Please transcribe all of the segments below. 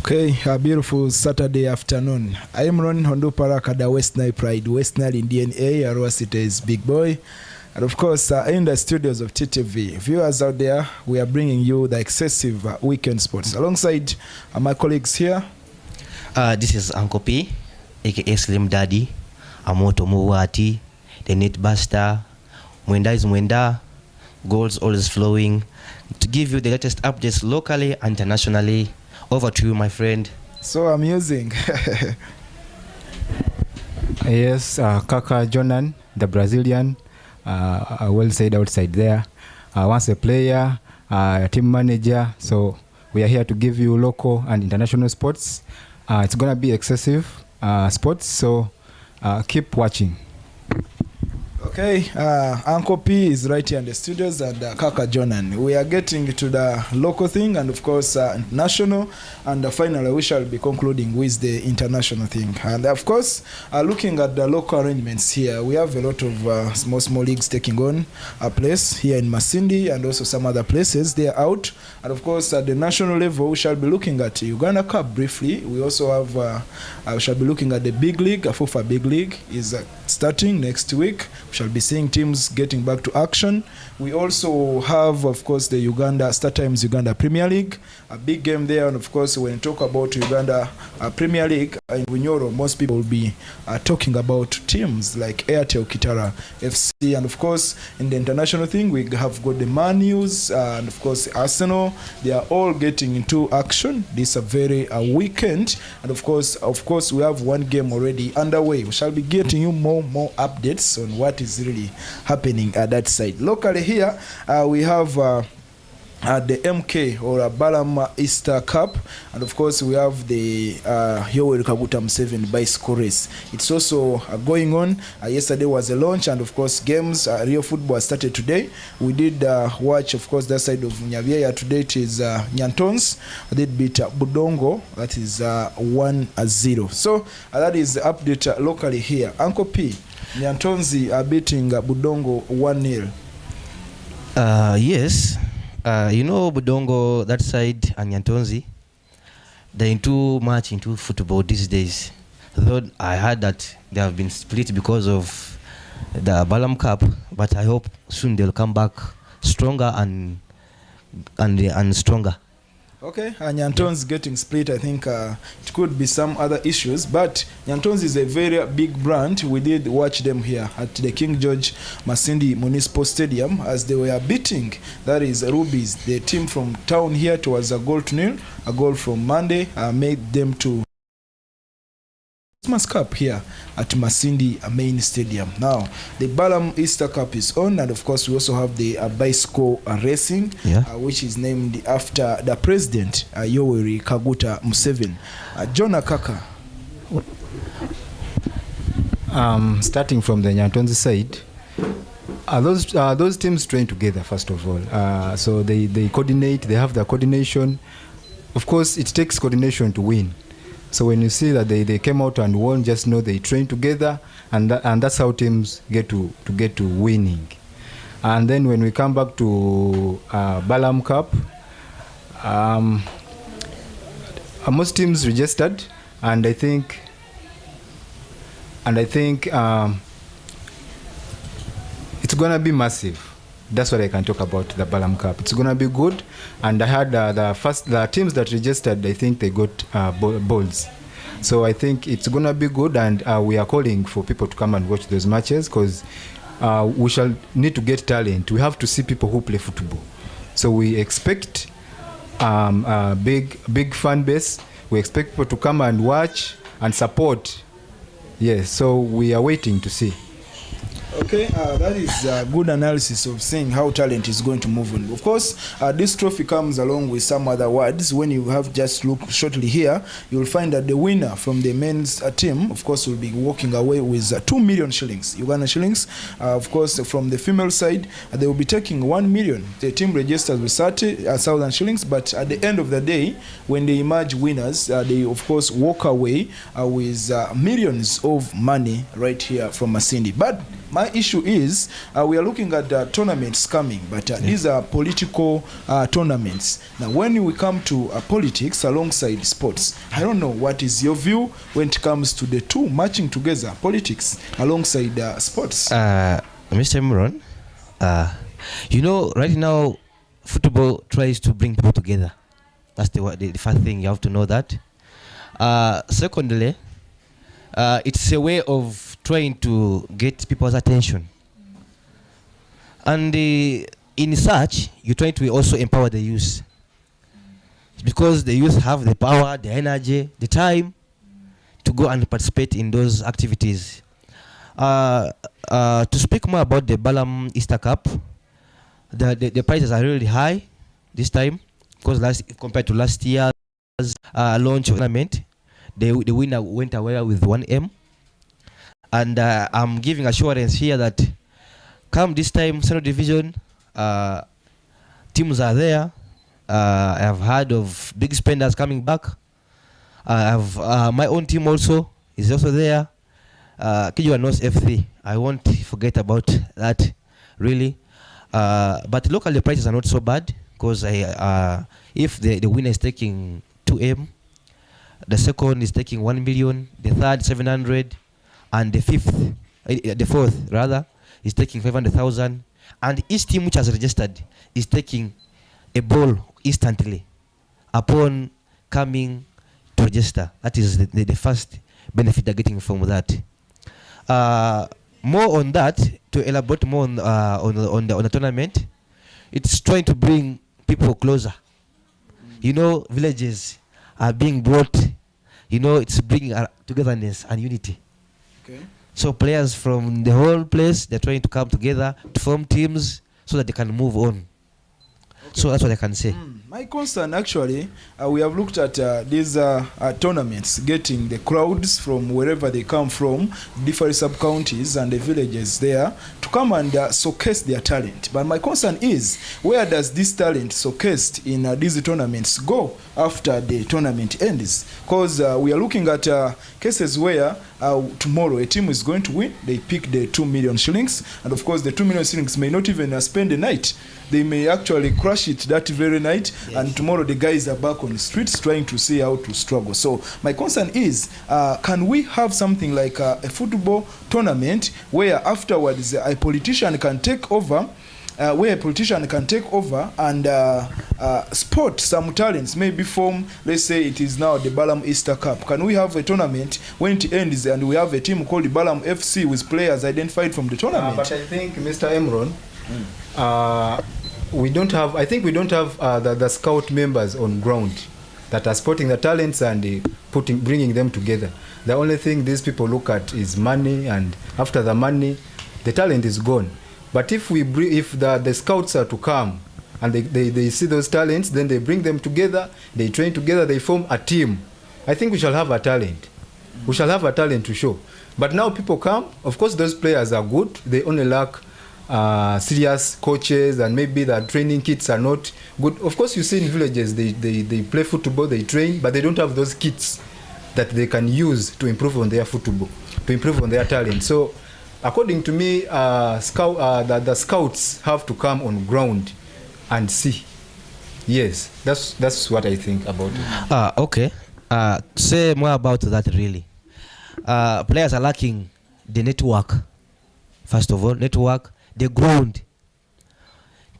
Okay, a beautiful Saturday afternoon. I am Ron Honduparakada West Nile Pride, West Nile in DNA, Arua City is Big Boy. And of course, in the studios of TTV, viewers out there, we are bringing you the excessive weekend sports. Alongside my colleagues here. This is Uncle P, aka Slim Daddy, Amoto Muwati, the Net Buster, Mwenda is Mwenda, goals always flowing, to give you the latest updates locally and internationally. Over to you, my friend. So amusing. Yes, Kaka Jonan, the Brazilian, well said outside there. Once a player, a team manager. So we are here to give you local and international sports. It's going to be excessive sports, so keep watching. Okay, Uncle P is right here in the studios and Kaka Jonan. We are getting to the local thing and of course national, and finally we shall be concluding with the international thing. And of course, looking at the local arrangements here, we have a lot of small leagues taking on a place here in Masindi and also some other places. They are out. And of course, at the national level, we shall be looking at Uganda Cup briefly. We also have, we shall be looking at the big league. FUFA big league is starting next week. We shall be seeing teams getting back to action. We also have, of course, the Uganda Star Times Uganda Premier League, a big game there. And of course, when you talk about Uganda Premier League in Bunyoro, most people will be talking about teams like Airtel Kitara FC. And of course, in the international thing, we have got the Man U's and of course Arsenal. They are all getting into action. This is a very weekend. And of course, we have one game already underway. We shall be getting you more updates on what is really happening at that side. Locally here, we have the MK or Balam Easter Cup, and of course we have the Yoweri Kaguta Museveni bicycle race. It's also going on. Yesterday was a launch, and of course games, real football started today. We did watch, of course, that side of Nyabyaya. Today it is Nyantons. They beat Budongo. That is 1-0. So that is the update locally here. Uncle P, Nyantonzi are beating Budongo 1-0. Yes. You know, Budongo, that side, and Nyantonzi, they're into football these days. Though I heard that they have been split because of the Balam Cup, but I hope soon they'll come back stronger and stronger. Okay, Nyanton's getting split. I think it could be some other issues, but Nyanton's is a very big brand. We did watch them here at the King George Masindi Municipal Stadium as they were beating, that is Rubies, the team from town here, towards a goal to nil. A goal from Monday made them to Christmas Cup here at Masindi main stadium. Now the Balam Easter Cup is on, and of course we also have the bicycle racing, which is named after the president, Yoweri Kaguta Museveni. Jonan Kaka. Starting from the Nyantonzi side, those teams train together first of all, so they coordinate. They have the coordination. Of course, it takes coordination to win. So when you see that they came out and won, just know they train together, and that's how teams get to winning. And then when we come back to Balam Cup, most teams registered, and I think it's gonna be massive. That's what I can talk about the Balam Cup. It's gonna be good, and I had the teams that registered. I think they got balls, so I think it's gonna be good, and we are calling for people to come and watch those matches, because we shall need to get talent. We have to see people who play football, so we expect a big fan base. We expect people to come and watch and support. Yes, so we are waiting to see. Okay, that is a good analysis of seeing how talent is going to move on. Of course, this trophy comes along with some other awards. When you have just looked shortly here, you will find that the winner from the men's team, of course, will be walking away with 2 million shillings, Uganda shillings. Of course, from the female side, they will be taking 1 million. The team registers with 30,000 shillings, but at the end of the day, when they emerge winners, they, of course, walk away with millions of money right here from Masindi. But My issue is we are looking at tournaments coming, but these are political tournaments. Now, when we come to politics alongside sports, I don't know what is your view when it comes to the two matching together, politics alongside sports. Mr. Imran, you know, right now, football tries to bring people together. That's the first thing you have to know that. Secondly, it's a way of trying to get people's attention. And in such, you're trying to also empower the youth. Because the youth have the power, the energy, the time to go and participate in those activities. To speak more about the Balam Easter Cup, the prices are really high this time because compared to last year's launch tournament, the winner went away with 1M. And I'm giving assurance here that come this time, Central Division, teams are there. I have heard of big spenders coming back. I have my own team also is also there. Kijua North FC. I won't forget about that, really. But locally, the prices are not so bad because if the winner is taking 2M, the second is taking 1 million, the third 700, and the fourth rather is taking 500,000, and each team which has registered is taking a ball instantly upon coming to register. That is the first benefit they're getting from that. More on that, to elaborate more on the tournament, it's trying to bring people closer. You know, villages are being brought. You know, it's bringing togetherness and unity. Okay. So players from the whole place, they're trying to come together to form teams so that they can move on. Okay. So that's what I can say. My concern, actually, we have looked at these tournaments, getting the crowds from wherever they come from, different sub-counties and the villages there, to come and showcase their talent. But my concern is, where does this talent showcased in these tournaments go after the tournament ends? Because we are looking at cases where tomorrow a team is going to win, they pick the 2 million shillings, and of course the 2 million shillings may not even spend the night. They may actually crush it that very night. Yes. And tomorrow the guys are back on the streets trying to see how to struggle. So my concern is, can we have something like a football tournament where afterwards a politician can take over, and spot some talents, maybe form, let's say it is now the Balam Easter Cup. Can we have a tournament when it ends and we have a team called the Balam FC with players identified from the tournament? But I think, Mr. Emron, we don't have the scout members on ground that are spotting the talents and bringing them together. The only thing these people look at is money, and after the money, the talent is gone. But if the scouts are to come and they see those talents, then they bring them together, they train together, they form a team, I think we shall have a talent. We shall have a talent to show. But now people come, of course those players are good, they only lack serious coaches, and maybe the training kits are not good. Of course, you see in villages they play football, they train, but they don't have those kits that they can use to improve on their football, to improve on their talent. So according to me, the scouts have to come on ground and see. Yes, that's what I think about it. Okay. Say more about that, really. Players are lacking the network. First of all, the ground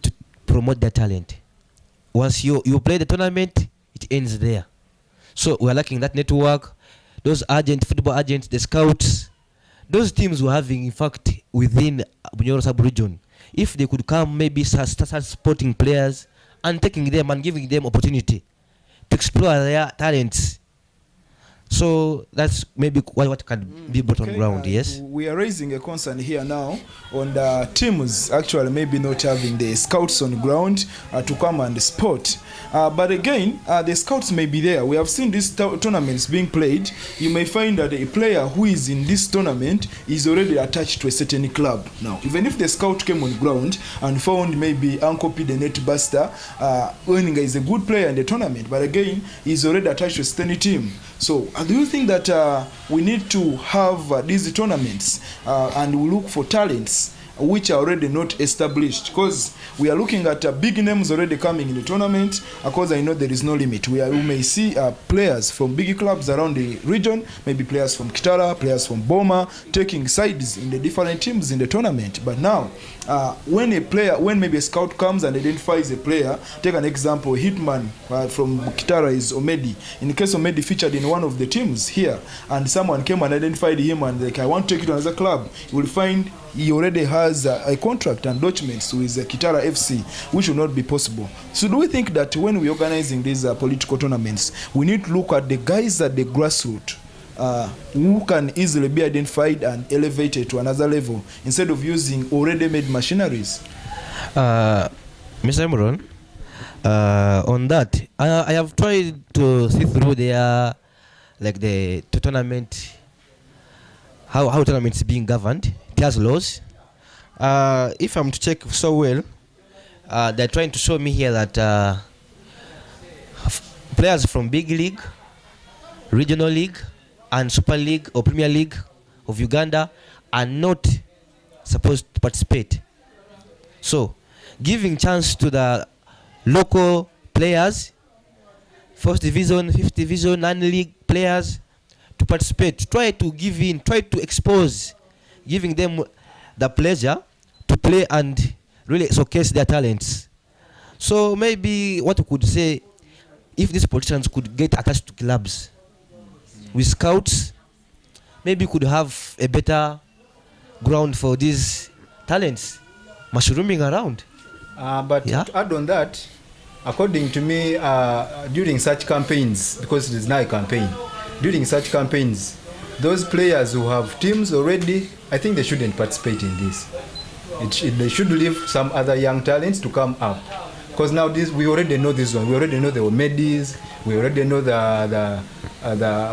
to promote their talent. Once you play the tournament, it ends there. So we're lacking that network. Those football agents, the scouts, those teams we're having, in fact, within Bunyoro sub-region, if they could come, maybe start supporting players and taking them and giving them opportunity to explore their talents. So that's maybe what can be brought on ground. Yes, we are raising a concern here now on the teams actually maybe not having the scouts on ground to come and sport. But again, the scouts may be there. We have seen these tournaments being played. You may find that a player who is in this tournament is already attached to a certain club. Now, even if the scout came on ground and found maybe Uncle P, the net buster, Earninger is a good player in the tournament, but again, he's already attached to a certain team. So do you think that we need to have these tournaments and we look for talents which are already not established? Because we are looking at big names already coming in the tournament. Of course, I know there is no limit. We may see players from big clubs around the region, maybe players from Kitara, players from Boma, taking sides in the different teams in the tournament. But now, when maybe a scout comes and identifies a player, take an example, Hitman from Kitara is Omedi. In case Omedi featured in one of the teams here, and someone came and identified him and like, I want to take it to another club, you will find he already has a contract and documents with Kitara FC, which will not be possible. So do we think that when we're organizing these political tournaments, we need to look at the guys at the grassroots who can easily be identified and elevated to another level instead of using already made machineries? Mr. Imran, on that, I have tried to see through their, like the tournament, how tournaments being governed. It has laws. If I'm to check so well, they're trying to show me here that players from big league, regional league, and Super League or Premier League of Uganda are not supposed to participate. So, giving chance to the local players, first division, fifth division, non-league players to participate, try to give in, try to expose, giving them the pleasure to play and really showcase their talents. So maybe what we could say, if these politicians could get attached to clubs with scouts, maybe could have a better ground for these talents mushrooming around. But to add on that, according to me, during such campaigns, because it is now a campaign, during such campaigns, those players who have teams already, I think they shouldn't participate in this. They should leave some other young talents to come up. Because now we already know this one. We already know the Omedis. We already know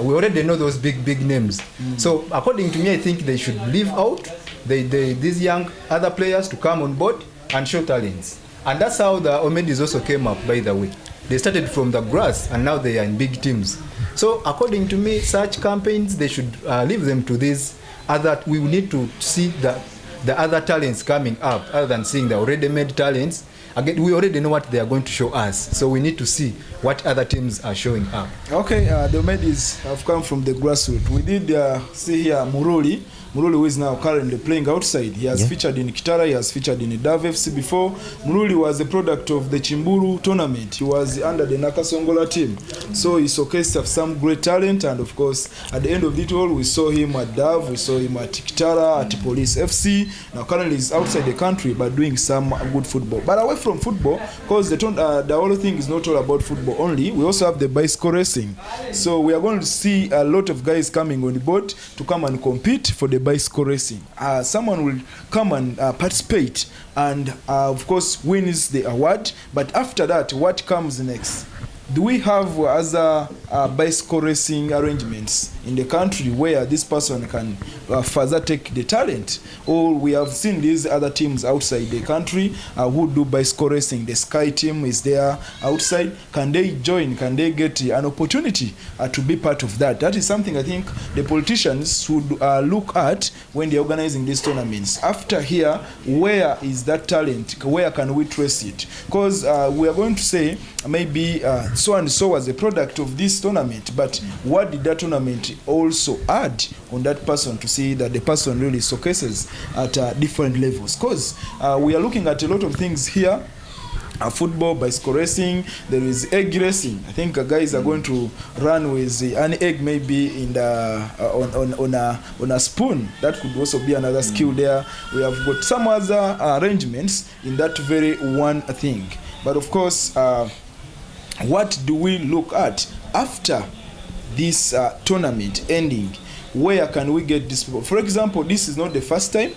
we already know those big names. So according to me, I think they should leave out these young other players to come on board and show talents. And that's how the Omedis also came up, by the way. They started from the grass and now they are in big teams. So according to me, such campaigns, they should leave them to these other. We need to see the other talents coming up, other than seeing the already made talents. Again, we already know what they are going to show us, so we need to see what other teams are showing up. Okay, the Medis have come from the grassroots. We did see here Muruli, who is now currently playing outside. He has featured in Kitara, he has featured in Dav FC before. Muruli was a product of the Chimburu tournament. He was under the Nakasongola team. So he showcased some great talent, and of course, at the end of it all, we saw him at Dav, we saw him at Kitara, at Police FC. Now currently he's outside the country, but doing some good football. But away from football, because the whole thing is not all about football only, we also have the bicycle racing. So we are going to see a lot of guys coming on the board to come and compete for the bicycle racing. Someone will come and participate and of course wins the award, but after that, what comes next? Do we have other bicycle racing arrangements in the country where this person can further take the talent? Or we have seen these other teams outside the country who do bicycle racing. The Sky team is there outside. Can they join? Can they get an opportunity to be part of that? That is something I think the politicians should look at when they're organizing these tournaments. After here, where is that talent? Where can we trace it? Because we are going to say maybe so and so was a product of this tournament, but what did that tournament also add on that person to see that the person really showcases at different levels? Because we are looking at a lot of things here. Football, bicycle racing, there is egg racing. I think guys are going to run with an egg maybe in the on a spoon. That could also be another skill there. We have got some other arrangements in that very one thing. But of course, what do we look at after this tournament ending? Where can we get this people? For example, this is not the first time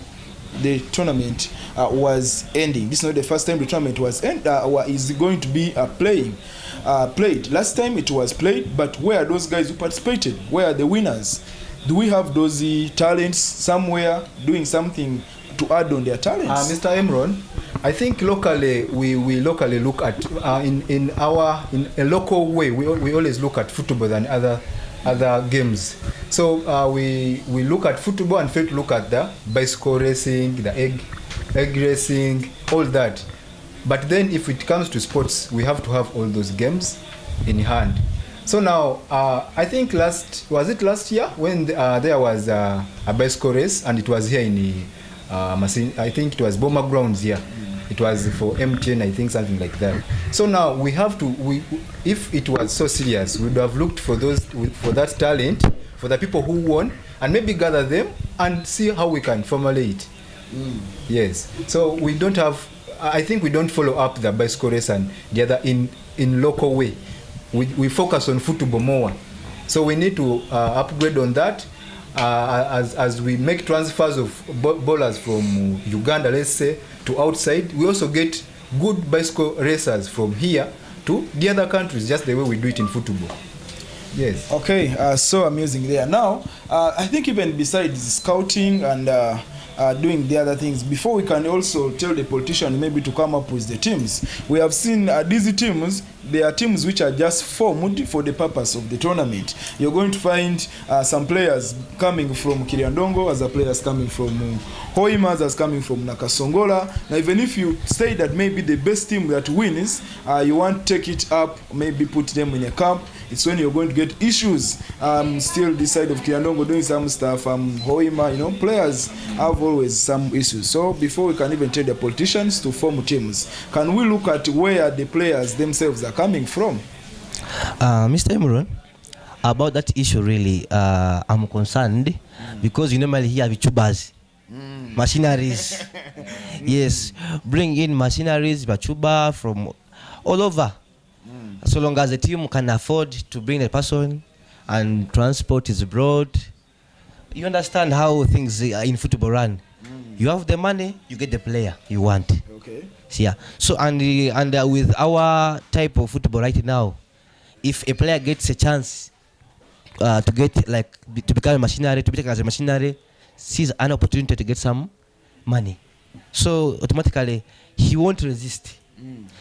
the tournament was ending. This is not the first time the tournament was is going to be played. Last time it was played, but where are those guys who participated? Where are the winners? Do we have those talents somewhere doing something to add on their talents? Mr. Emron, I think locally we locally look at in a local way. We always look at football than other other games. So we look at football and fail to look at the bicycle racing, the egg racing, all that. But then if it comes to sports, we have to have all those games in hand. So now, I think last year when there was a bicycle race, and it was here in I think it was Boma Grounds here. It was for MTN, I think, something like that. So now we have to, if it was so serious, we would have looked for that talent, for the people who won, and maybe gather them and see how we can formulate. Yes. So we don't have, I think we don't follow up the bicycle race and the other in local way. We focus on football more. So we need to upgrade on that. As we make transfers of bowlers from Uganda, let's say, to outside, we also get good bicycle racers from here to the other countries, just the way we do it in football. Yes. Okay, so amusing there. Now, I think even besides scouting and doing the other things, before we can also tell the politician maybe to come up with the teams, we have seen these teams, they are teams which are just formed for the purpose of the tournament. You're going to find some players coming from Kiriandongo, as players coming from Hoima, as coming from Nakasongola. Now, even if you say that maybe the best team that wins, you want to take it up, maybe put them in a camp, it's when you're going to get issues. Still this side of Kiriandongo doing some stuff, Hoima, you know, players have always some issues. So before we can even tell the politicians to form teams, can we look at where the players themselves are coming from? Mr. Imran, about that issue really, I'm concerned because you normally hear Vichubas, machineries. Yes, bring in machineries, Bachuba from all over. So long as the team can afford to bring a person and transport is broad. You understand how things in football run. You have the money, you get the player you want. Okay. Yeah. So and with our type of football right now, if a player gets a chance to get to become a machinery, to be taken as a machinery, sees an opportunity to get some money, so automatically he won't resist.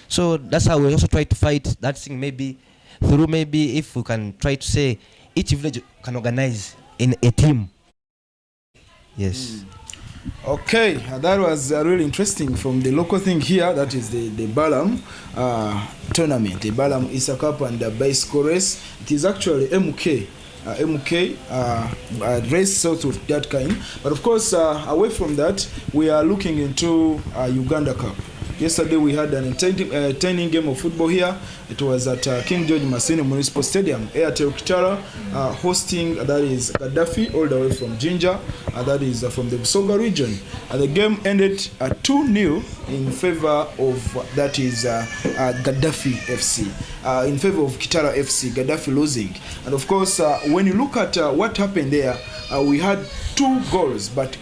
So that's how we also try to fight that thing, maybe through maybe if we can try to say each village can organize in a team. Yes. Okay, that was really interesting from the local thing here. That is the Balam tournament, the Balam Isa Cup and the bicycle race. It is actually MK race sort of that kind. But of course, away from that, we are looking into Uganda Cup. Yesterday we had an entertaining game of football here. It was at King George Masini Municipal Stadium. Airtel Kitara hosting, that is Gaddafi, all the way from Jinja, that is from the Busoga region. The game ended 2-0 in favor of, that is Gaddafi FC, in favor of Kitara FC, Gaddafi losing. And of course, when you look at what happened there, we had 2 goals, but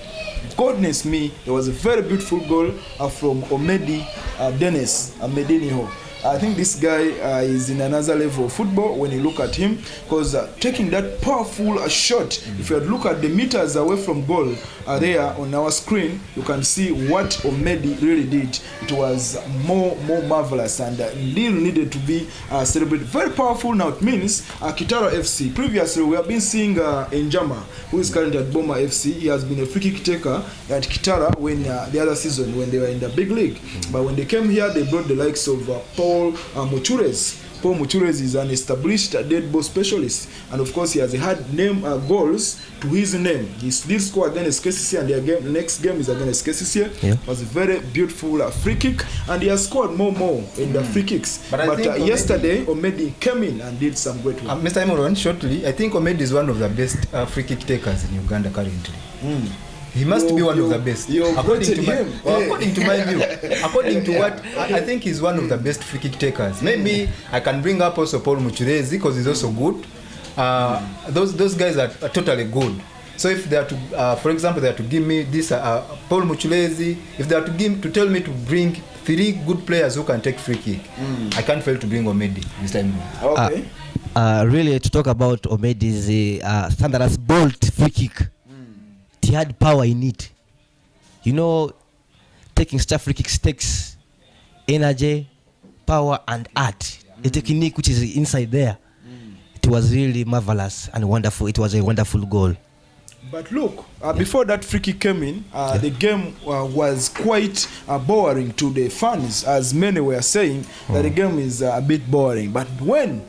goodness me, there was a very beautiful goal from Omedi Dennis Mediniho. I think this guy is in another level of football when you look at him, because taking that powerful shot, if you look at the meters away from goal there on our screen, you can see what Omedi really did. It was more marvelous and really needed to be celebrated. Very powerful. Now it means Kitara FC. Previously we have been seeing Njama, who is currently at Boma FC. He has been a free kick taker at Kitara when the other season when they were in the big league. But when they came here, they brought the likes of Paul Muchures. Paul Muchures is an established dead ball specialist, and of course he has had name goals to his name. He did score against KCC, and the next game is against KCC. Yeah. It was a very beautiful free kick, and he has scored more in the free kicks. But yesterday Omedi came in and did some great work. Mr. Imoron, shortly, I think Omedi is one of the best free kick takers in Uganda currently. He must be one of the best. According to my view, according to what I think he's one of the best free kick takers. Maybe I can bring up also Paul Muchurezi because he's also good. Those guys are totally good. So if they are to, for example, they are to give me this Paul Muchurezi, if they are to tell me to bring 3 good players who can take free kick, I can't fail to bring Omedi this time. Okay. Really, to talk about Omedi's thunderous bolt free kick. He had power in it. You know, taking stuff free kicks takes energy, power, and art. A technique which is inside there. It it was really marvelous and wonderful. It was a wonderful goal. But look, before that free kick came in, the game was quite boring to the fans, as many were saying that the game is a bit boring. But when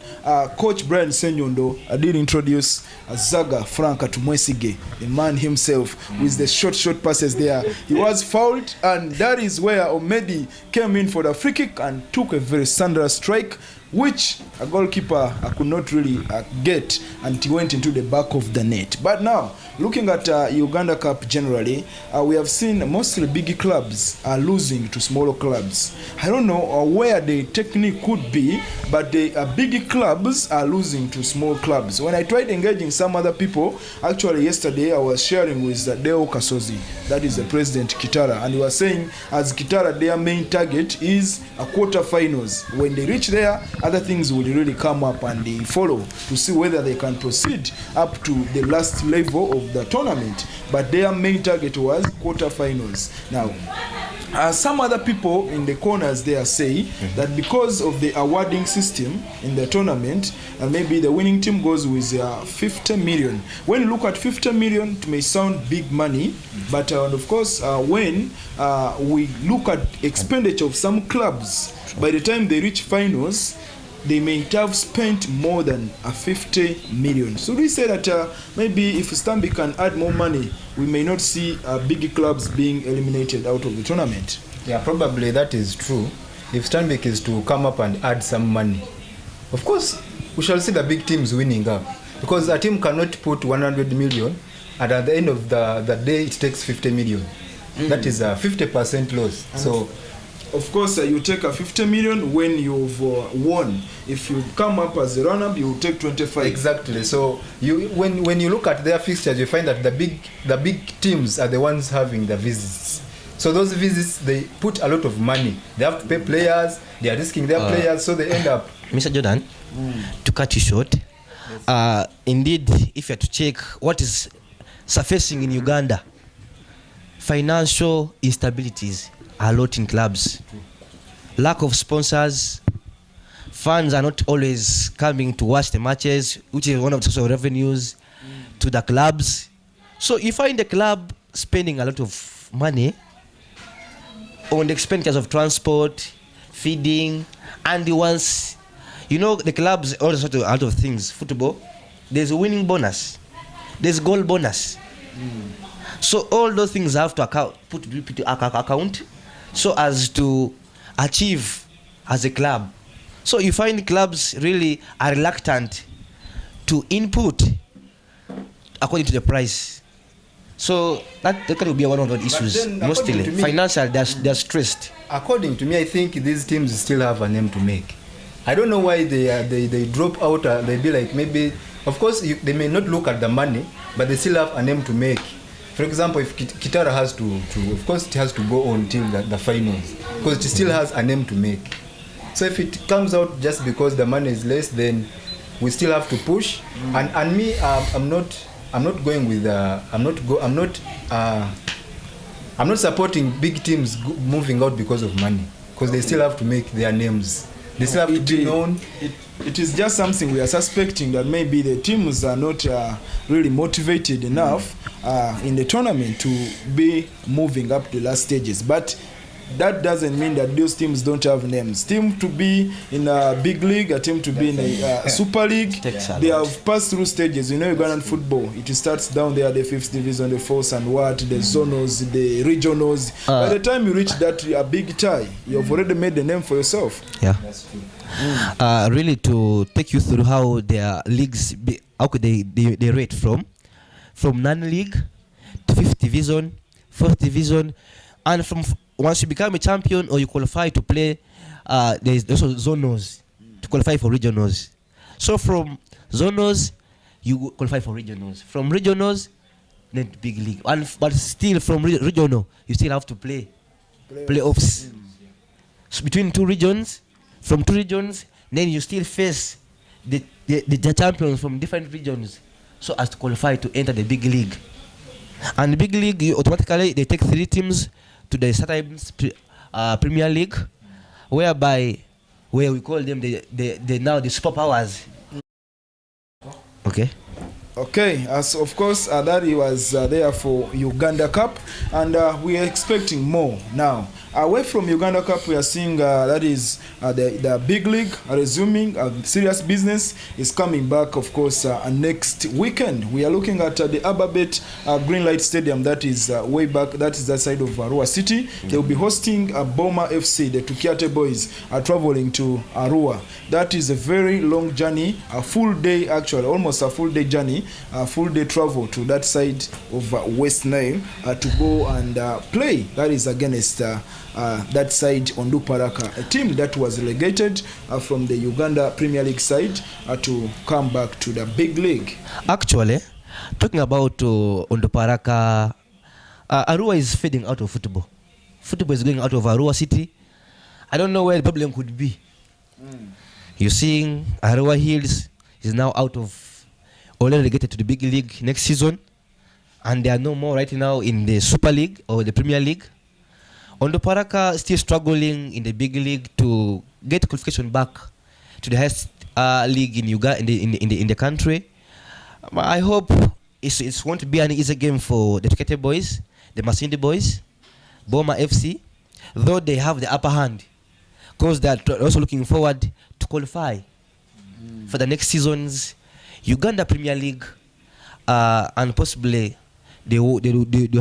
Coach Brian Senyondo did introduce Zaga Franka to Mwesige, the man himself, with the short passes there, he was fouled, and that is where Omedi came in for the free kick and took a very thunderous strike, which a goalkeeper could not really get, and he went into the back of the net. But now, looking at Uganda Cup generally, we have seen mostly big clubs are losing to smaller clubs. I don't know where the technique could be, but the big clubs are losing to small clubs. When I tried engaging some other people, actually yesterday I was sharing with Deo Kasozi, that is the president Kitara, and he was saying as Kitara, their main target is a quarterfinals. When they reach there, other things will really come up and they follow to see whether they can proceed up to the last level of the tournament. But their main target was quarterfinals. Now, some other people in the corners there say that because of the awarding system in the tournament, maybe the winning team goes with 50 million. When you look at 50 million, it may sound big money, but of course, when we look at expenditure of some clubs, by the time they reach finals, they may have spent more than 50 million. So we say that maybe if Stanbic can add more money, we may not see big clubs being eliminated out of the tournament. Yeah, probably that is true. If Stanbic is to come up and add some money, of course, we shall see the big teams winning up. Because a team cannot put 100 million, and at the end of the day, it takes 50 million. That is a 50% loss. So, of course, you take a 50 million when you've won. If you come up as a runner-up, you will take 25. Exactly. So when you look at their fixtures, you find that the big teams are the ones having the visits. So those visits, they put a lot of money. They have to pay players. They are risking their players, so they end up. Mr. Jordan, to cut you short, indeed, if you have to check what is surfacing in Uganda, financial instabilities a lot in clubs. Lack of sponsors. Fans are not always coming to watch the matches, which is one of the sources of revenues to the clubs. So you find the club spending a lot of money on the expenditures of transport, feeding, and once the clubs also do a lot of things. Football, there's a winning bonus, there's goal bonus. So all those things have to put account so as to achieve as a club. So you find clubs really are reluctant to input according to the price. So that can be one of the issues. Mostly financial, they're stressed. According to me, I think these teams still have a name to make. I don't know why they drop out. They be like, maybe, of course, they may not look at the money, but they still have a name to make. For example, if Kitara has to of course, it has to go on till the finals, because it still has a name to make. So if it comes out just because the money is less, then we still have to push. And me, I'm not going with I'm not supporting big teams moving out because of money, because they still have to make their names. They still have to be known. It is just something we are suspecting that maybe the teams are not really motivated enough in the tournament to be moving up to the last stages. But that doesn't mean that those teams don't have names. Team to be in a big league, a team to be in a super league, they have passed through stages. Ugandan football, it starts down there, the 5th division, the 4th and what, the zonals, the regionals. By the time you reach that big tie, you have already made the name for yourself. Yeah, that's true. Really, to take you through how their leagues, how could they rate from non-league to 5th division, 4th division, and from once you become a champion or you qualify to play, there is also zonals to qualify for regionals. So from zonals, you qualify for regionals. From regionals, then to big league. But still from regional, you still have to play playoffs. So between two regions, from two regions, then you still face the champions from different regions, so as to qualify to enter the big league. And the big league, automatically they take 3 teams to the sometimes Premier League, where we call them the now the superpowers. Okay. Okay, as of course that he was there for Uganda Cup, and we are expecting more now. Away from Uganda Cup, we are seeing that is the big league resuming. Serious business is coming back, of course, next weekend. We are looking at the Ababet Greenlight Stadium, that is way back, that is that side of Arua City. They will be hosting Boma FC. The Tukiate boys are traveling to Arua. That is a very long journey, a full day actually, almost a full day journey, a full day travel to that side of West Nile to go and play. That is against that side Ondu Paraka, a team that was relegated from the Uganda Premier League side to come back to the big league. Actually, talking about Ondu Paraka, Arua is fading out of football. Football is going out of Arua City. I don't know where the problem could be. You're seeing Arua Hills is now out of, already relegated to the big league next season, and they are no more right now in the Super League or the Premier League. Ondo Paraka still struggling in the big league to get qualification back to the highest league in Uganda, in the country. I hope it won't be an easy game for the Tukete boys, the Masindi boys, Boma FC, though they have the upper hand, because they are also looking forward to qualify for the next season's Uganda Premier League, and possibly they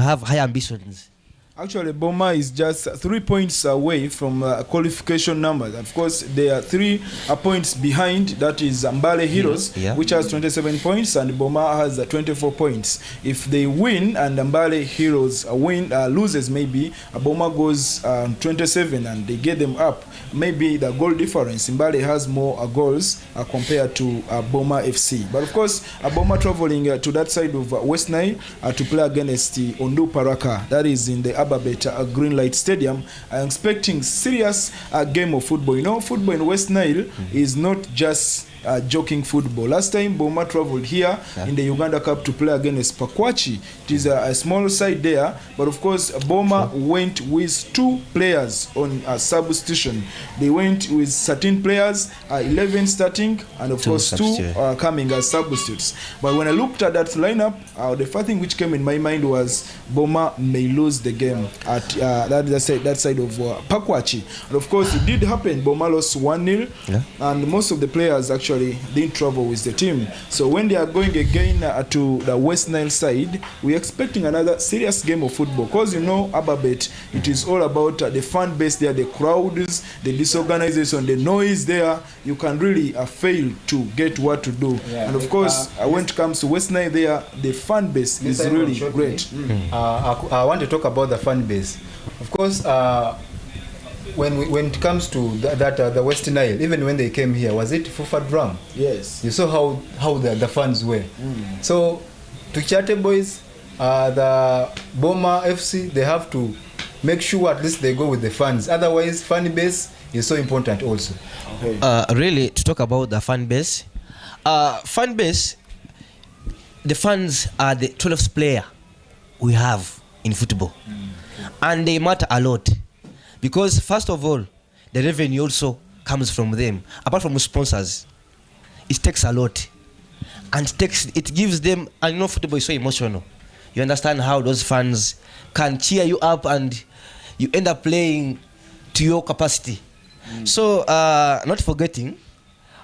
have high ambitions. Actually, Boma is just 3 points away from qualification numbers. Of course, they are 3 points behind. That is Mbale Heroes, which has 27 points, and Boma has 24 points. If they win and Mbale Heroes loses, maybe Boma goes 27 and they get them up. Maybe the goal difference, Mbale has more goals compared to Boma FC. But of course, Boma traveling to that side of West Nile to play against the Ondu Paraka. That is in the Ababet Greenlight Stadium. I'm expecting serious game of football. You know, football in West Nile is not just joking football. Last time Boma traveled here in the Uganda Cup to play against Pakwachi. It is a small side there, but of course Boma went with 2 players on substitution. They went with 13 players, 11 starting, and of course 2 coming as substitutes. But when I looked at that lineup, the first thing which came in my mind was Boma may lose the game at that side of Pakwachi. And of course it did happen. Boma lost 1-0, and most of the players actually didn't travel with the team. So when they are going again to the West Nile side, we're expecting another serious game of football, because you know Ababet, it is all about the fan base there, the crowds, the disorganization, the noise there. You can really fail to get what to do. And of course when it comes to West Nile there, the fan base is really great. I want to talk about the fan base. Of course, when it comes to the West Nile, even when they came here, was it Fufa Drum? Yes. You saw how the fans were. So Tukiate boys, the Boma FC, they have to make sure at least they go with the fans. Otherwise, fan base is so important also. Really, to talk about the fan base, the fans are the 12th player we have in football, and they matter a lot. Because first of all, the revenue also comes from them. Apart from sponsors, it takes a lot, and it gives them. And you know, football is so emotional. You understand how those fans can cheer you up, and you end up playing to your capacity. So, not forgetting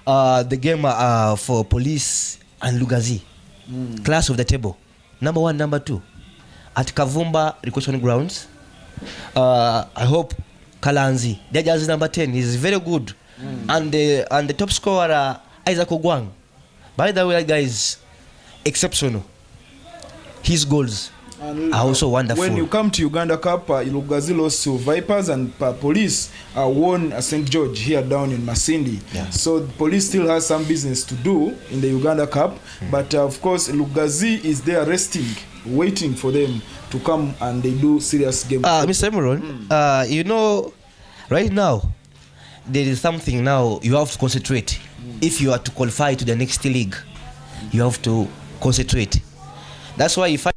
the game for Police and Lugazi, class of the table, number 1, number 2, at Kavumba Recreation Grounds. I hope Kalanzi, their jersey number 10, is very good, and the top scorer Isaac Ogwang. By the way, guys, exceptional. His goals are also wonderful. When you come to Uganda Cup, Lugazi lost to Vipers, and Police won St. George here down in Masindi. So Police still has some business to do in the Uganda Cup, but of course Lugazi is there resting, waiting for them to come and they do serious game. Mr. Emeron, you know, right now there is something now you have to concentrate. If you are to qualify to the next league, you have to concentrate. That's why if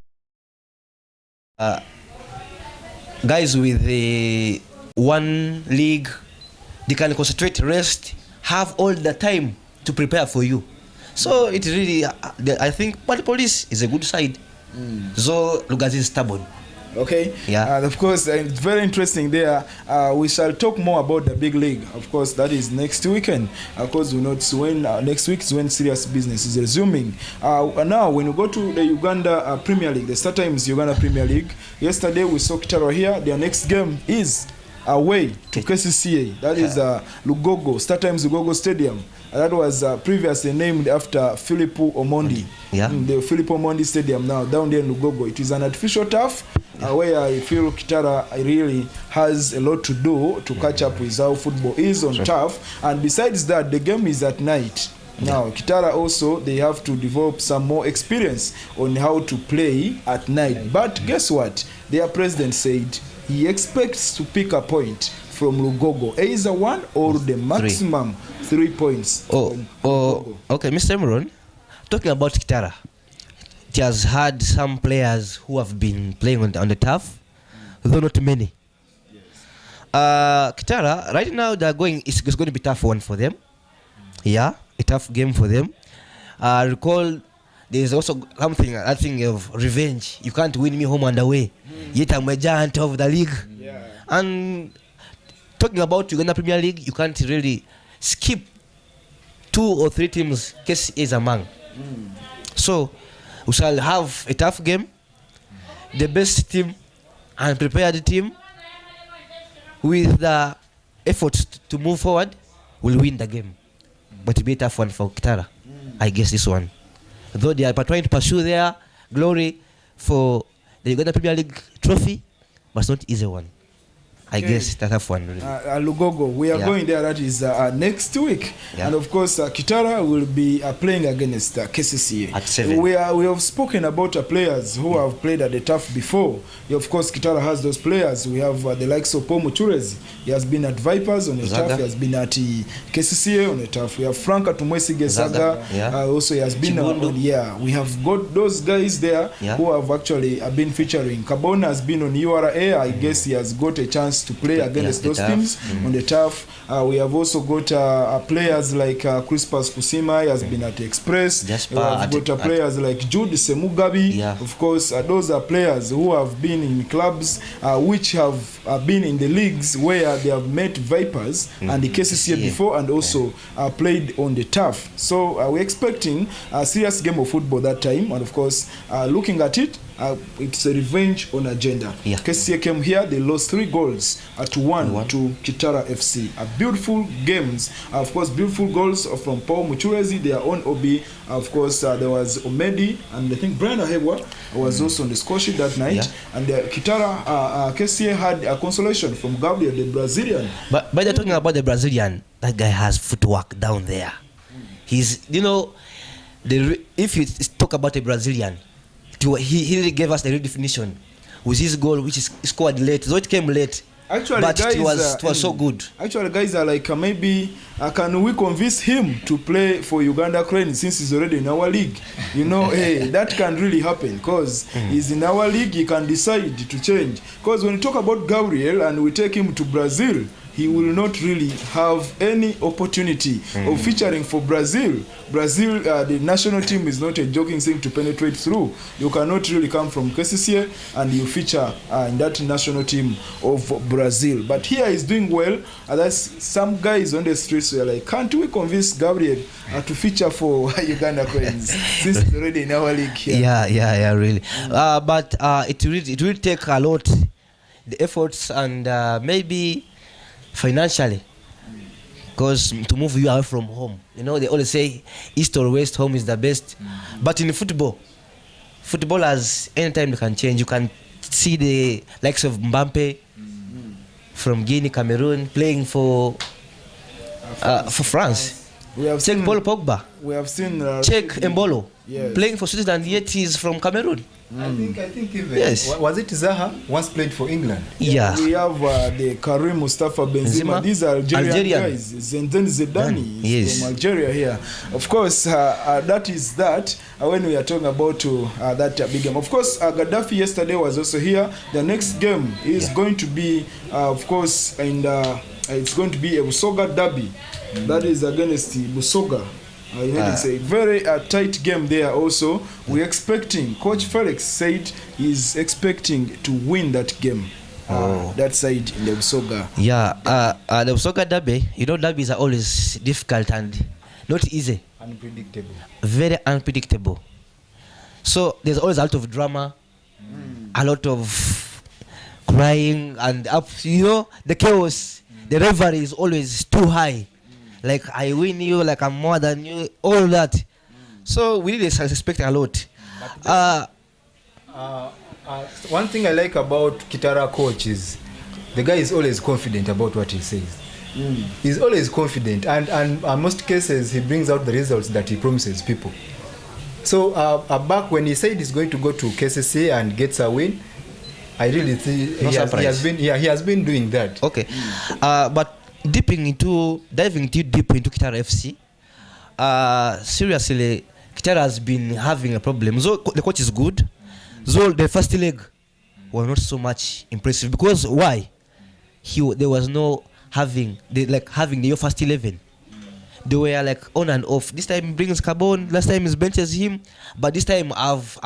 guys with the 1 league, they can concentrate, rest, have all the time to prepare for you. So it really, I think, but the police is a good side. So Lugazi is stubborn. Okay. Yeah. And of course, it's very interesting there. We shall talk more about the big league. Of course, that is next weekend. Of course, we know when next week is when serious business is resuming. Now, when you go to the Uganda Premier League, the start time is Uganda Premier League. Yesterday we saw Kitara here. Their next game is away to KCCA. That is Lugogo. Start time is Lugogo Stadium. That was previously named after Philip Omondi. Yeah. The Philip Omondi Stadium now down there in Lugogo. It is an artificial turf where I feel Kitara really has a lot to do to catch up with how football is on turf. And besides that, the game is at night. Now, Kitara also, they have to develop some more experience on how to play at night. But guess what? Their president said he expects to pick a point from Lugogo, either one or the maximum 3 points. Okay, Mr. Imran, talking about Kitara, it has had some players who have been playing on the turf, though not many. Kitara, right now they're going, it's going to be a tough one for them. Yeah, a tough game for them. Recall, there's also something, I think, of revenge. You can't win me home and away. Yet I'm a giant of the league. And talking about Uganda Premier League, you can't really skip 2 or 3 teams case is among. So we shall have a tough game. The best team and prepared team with the efforts to move forward will win the game. But it'll be a tough one for Kitara. I guess this one. Though they are trying to pursue their glory for the Uganda Premier League trophy, but it's not an easy one. I guess that's a tough one. Really. Lugogo, we are going there. That is next week, and of course, Kitara will be playing against KCCA at 7. We have spoken about players who have played at the turf before. Of course, Kitara has those players. We have the likes of Paul Muchurezi. He has been at Vipers on the turf. He has been at KCCA on the turf. We have Frank Tumwesige Zaga. Also, he has been we have got those guys there who have actually been featuring. Kabona has been on URA. I guess he has got a chance to play against those teams on the turf. We have also got players like Crispus Kusima. He has been at Express. We have got players like Jude Semugabi. Of course, those are players who have been in clubs which have been in the leagues where they have met Vipers and the KCCA before, and also played on the turf. So we're expecting a serious game of football that time. And of course, looking at it, it's a revenge on agenda. KCCA came here, they lost 3 goals to 1 to Kitara FC. Beautiful games, of course, beautiful goals from Paul Muchurezi, their own OB. Of course, there was Omedi, and I think Brian Ahebwa was also on the score sheet that night. And Kitara KCCA had a consolation from Gabriel, the Brazilian. But they're talking about the Brazilian, that guy has footwork down there. He's, you know, if you talk about a Brazilian, he really gave us the real definition with his goal, which is scored late. So it came late. Actually, but guys, it was so good. Actually, guys are like, maybe can we convince him to play for Uganda Cranes since he's already in our league? You know, hey, that can really happen because he's in our league. He can decide to change. Because when you talk about Gabriel and we take him to Brazil, he will not really have any opportunity of featuring for Brazil. Brazil, the national team is not a joking thing to penetrate through. You cannot really come from KCCA and you feature in that national team of Brazil. But here he's doing well. That's some guys on the streets were like, can't we convince Gabriel to feature for Uganda Cranes since he's already in our league here? Yeah, really. But it will take a lot, the efforts and maybe financially, because to move you away from home, you know, they always say east or west, home is the best. But in footballers, anytime they can change. You can see the likes of Mbampe from Guinea, Cameroon, playing for France. We have check Paul Pogba. We have seen check Embolo playing for Switzerland, yet he's from Cameroon. I think even was it Zaha once played for England? Yeah. We have the Karim Mustafa Benzema. These are Algerian guys. Zinedine Zidane from Algeria here. Of course, that is that. When we are talking about that big game. Of course, Gaddafi yesterday was also here. The next game is going to be, of course, and it's going to be a Busoga derby. That is against Busoga. It's a very tight game there also. We're expecting, Coach Felix said he's expecting to win that game. That side in the Busoga. Yeah, the Busoga derby, derbies are always difficult and not easy. Unpredictable. Very unpredictable. So there's always a lot of drama, a lot of crying, and the chaos. The rivalry is always too high. Like I win you, like I'm more than you, all that. So we really suspect a lot. One thing I like about Kitara coach is the guy is always confident about what he says. He's always confident, and in most cases he brings out the results that he promises people. So back when he said he's going to go to KCC and gets a win, I really think he has been doing that. Okay, but diving too deep into Kitara FC, seriously, Kitara has been having a problem. So the coach is good. So the first leg were not so much impressive because why? There was no having the first 11. They were like on and off. This time he brings Carbon, last time he benches him, but this time I've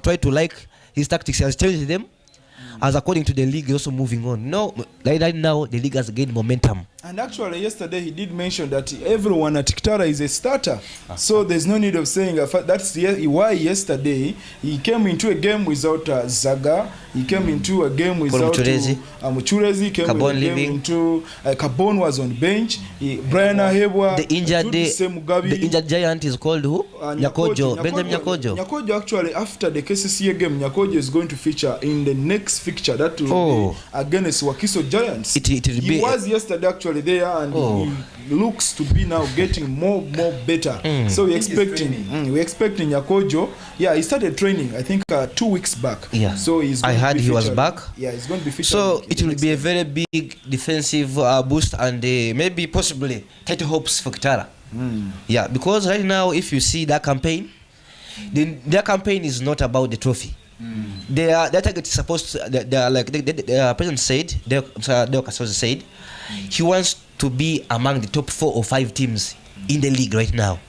tried to like his tactics. He has changed them as according to the league also moving on. No, right now the league has gained momentum. And actually yesterday he did mention that everyone at Kitara is a starter. So there's no need of saying that's why yesterday he came into a game without Zaga. He came into a game without Muchurezi. Came into Carbon was on bench. Brian Ahebwa. The injured giant is called who? Nyakojo. Benjamin Nyakojo. Nyakojo actually after the KCCA game, Nyakojo is going to feature in the next fixture that will be against Wakiso Giants. He was yesterday actually there, and he looks to be now getting more better. So we're expecting Nyakojo. Yeah, he started training I think 2 weeks back. Yeah, so I heard he was back. Yeah, he's going to be featured. So it will be a very big defensive boost and maybe possibly title hopes for Kitara. Yeah, because right now if you see that campaign, their campaign is not about the trophy. Their target is supposed to, the president said, said, he wants to be among the top 4 or 5 teams in the league right now.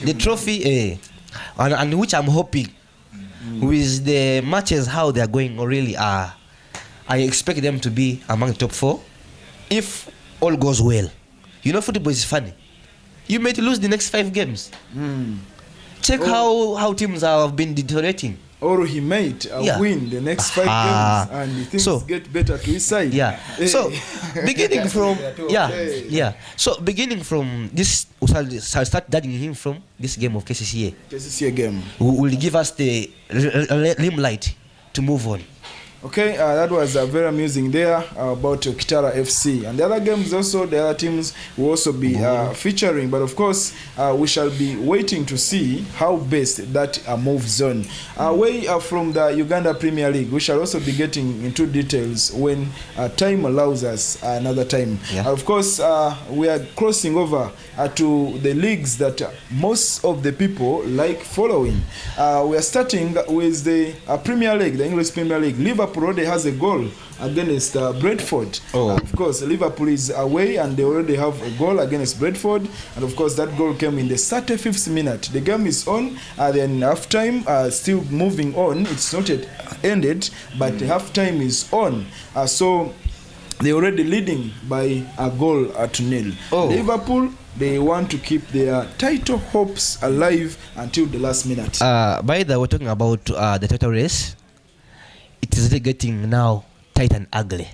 The trophy, and which I'm hoping with the matches how they are going really I expect them to be among the top 4 if all goes well. Football is funny. You may lose the next 5 games. Check how teams have been deteriorating. Or he might win the next 5 games and things get better to his side. Yeah. So beginning from So beginning from this, we'll start judging him from this game of KCCA game. Will give us the limelight to move on. Okay, that was very amusing there about Kitara FC. And the other games also, the other teams will also be featuring. But of course, we shall be waiting to see how best that moves on. Away from the Uganda Premier League, we shall also be getting into details when time allows us another time. Yeah. Of course, we are crossing over to the leagues that most of the people like following. We are starting with the Premier League, the English Premier League. Liverpool already has a goal against Brentford. Of course, Liverpool is away and they already have a goal against Brentford. And of course, that goal came in the 35th minute. The game is on. Then half time, still moving on. It's not yet ended, but half time is on. So they're already leading by a goal to nil. Liverpool, they want to keep their title hopes alive until the last minute. By the way, we're talking about the title race. It is really getting now tight and ugly.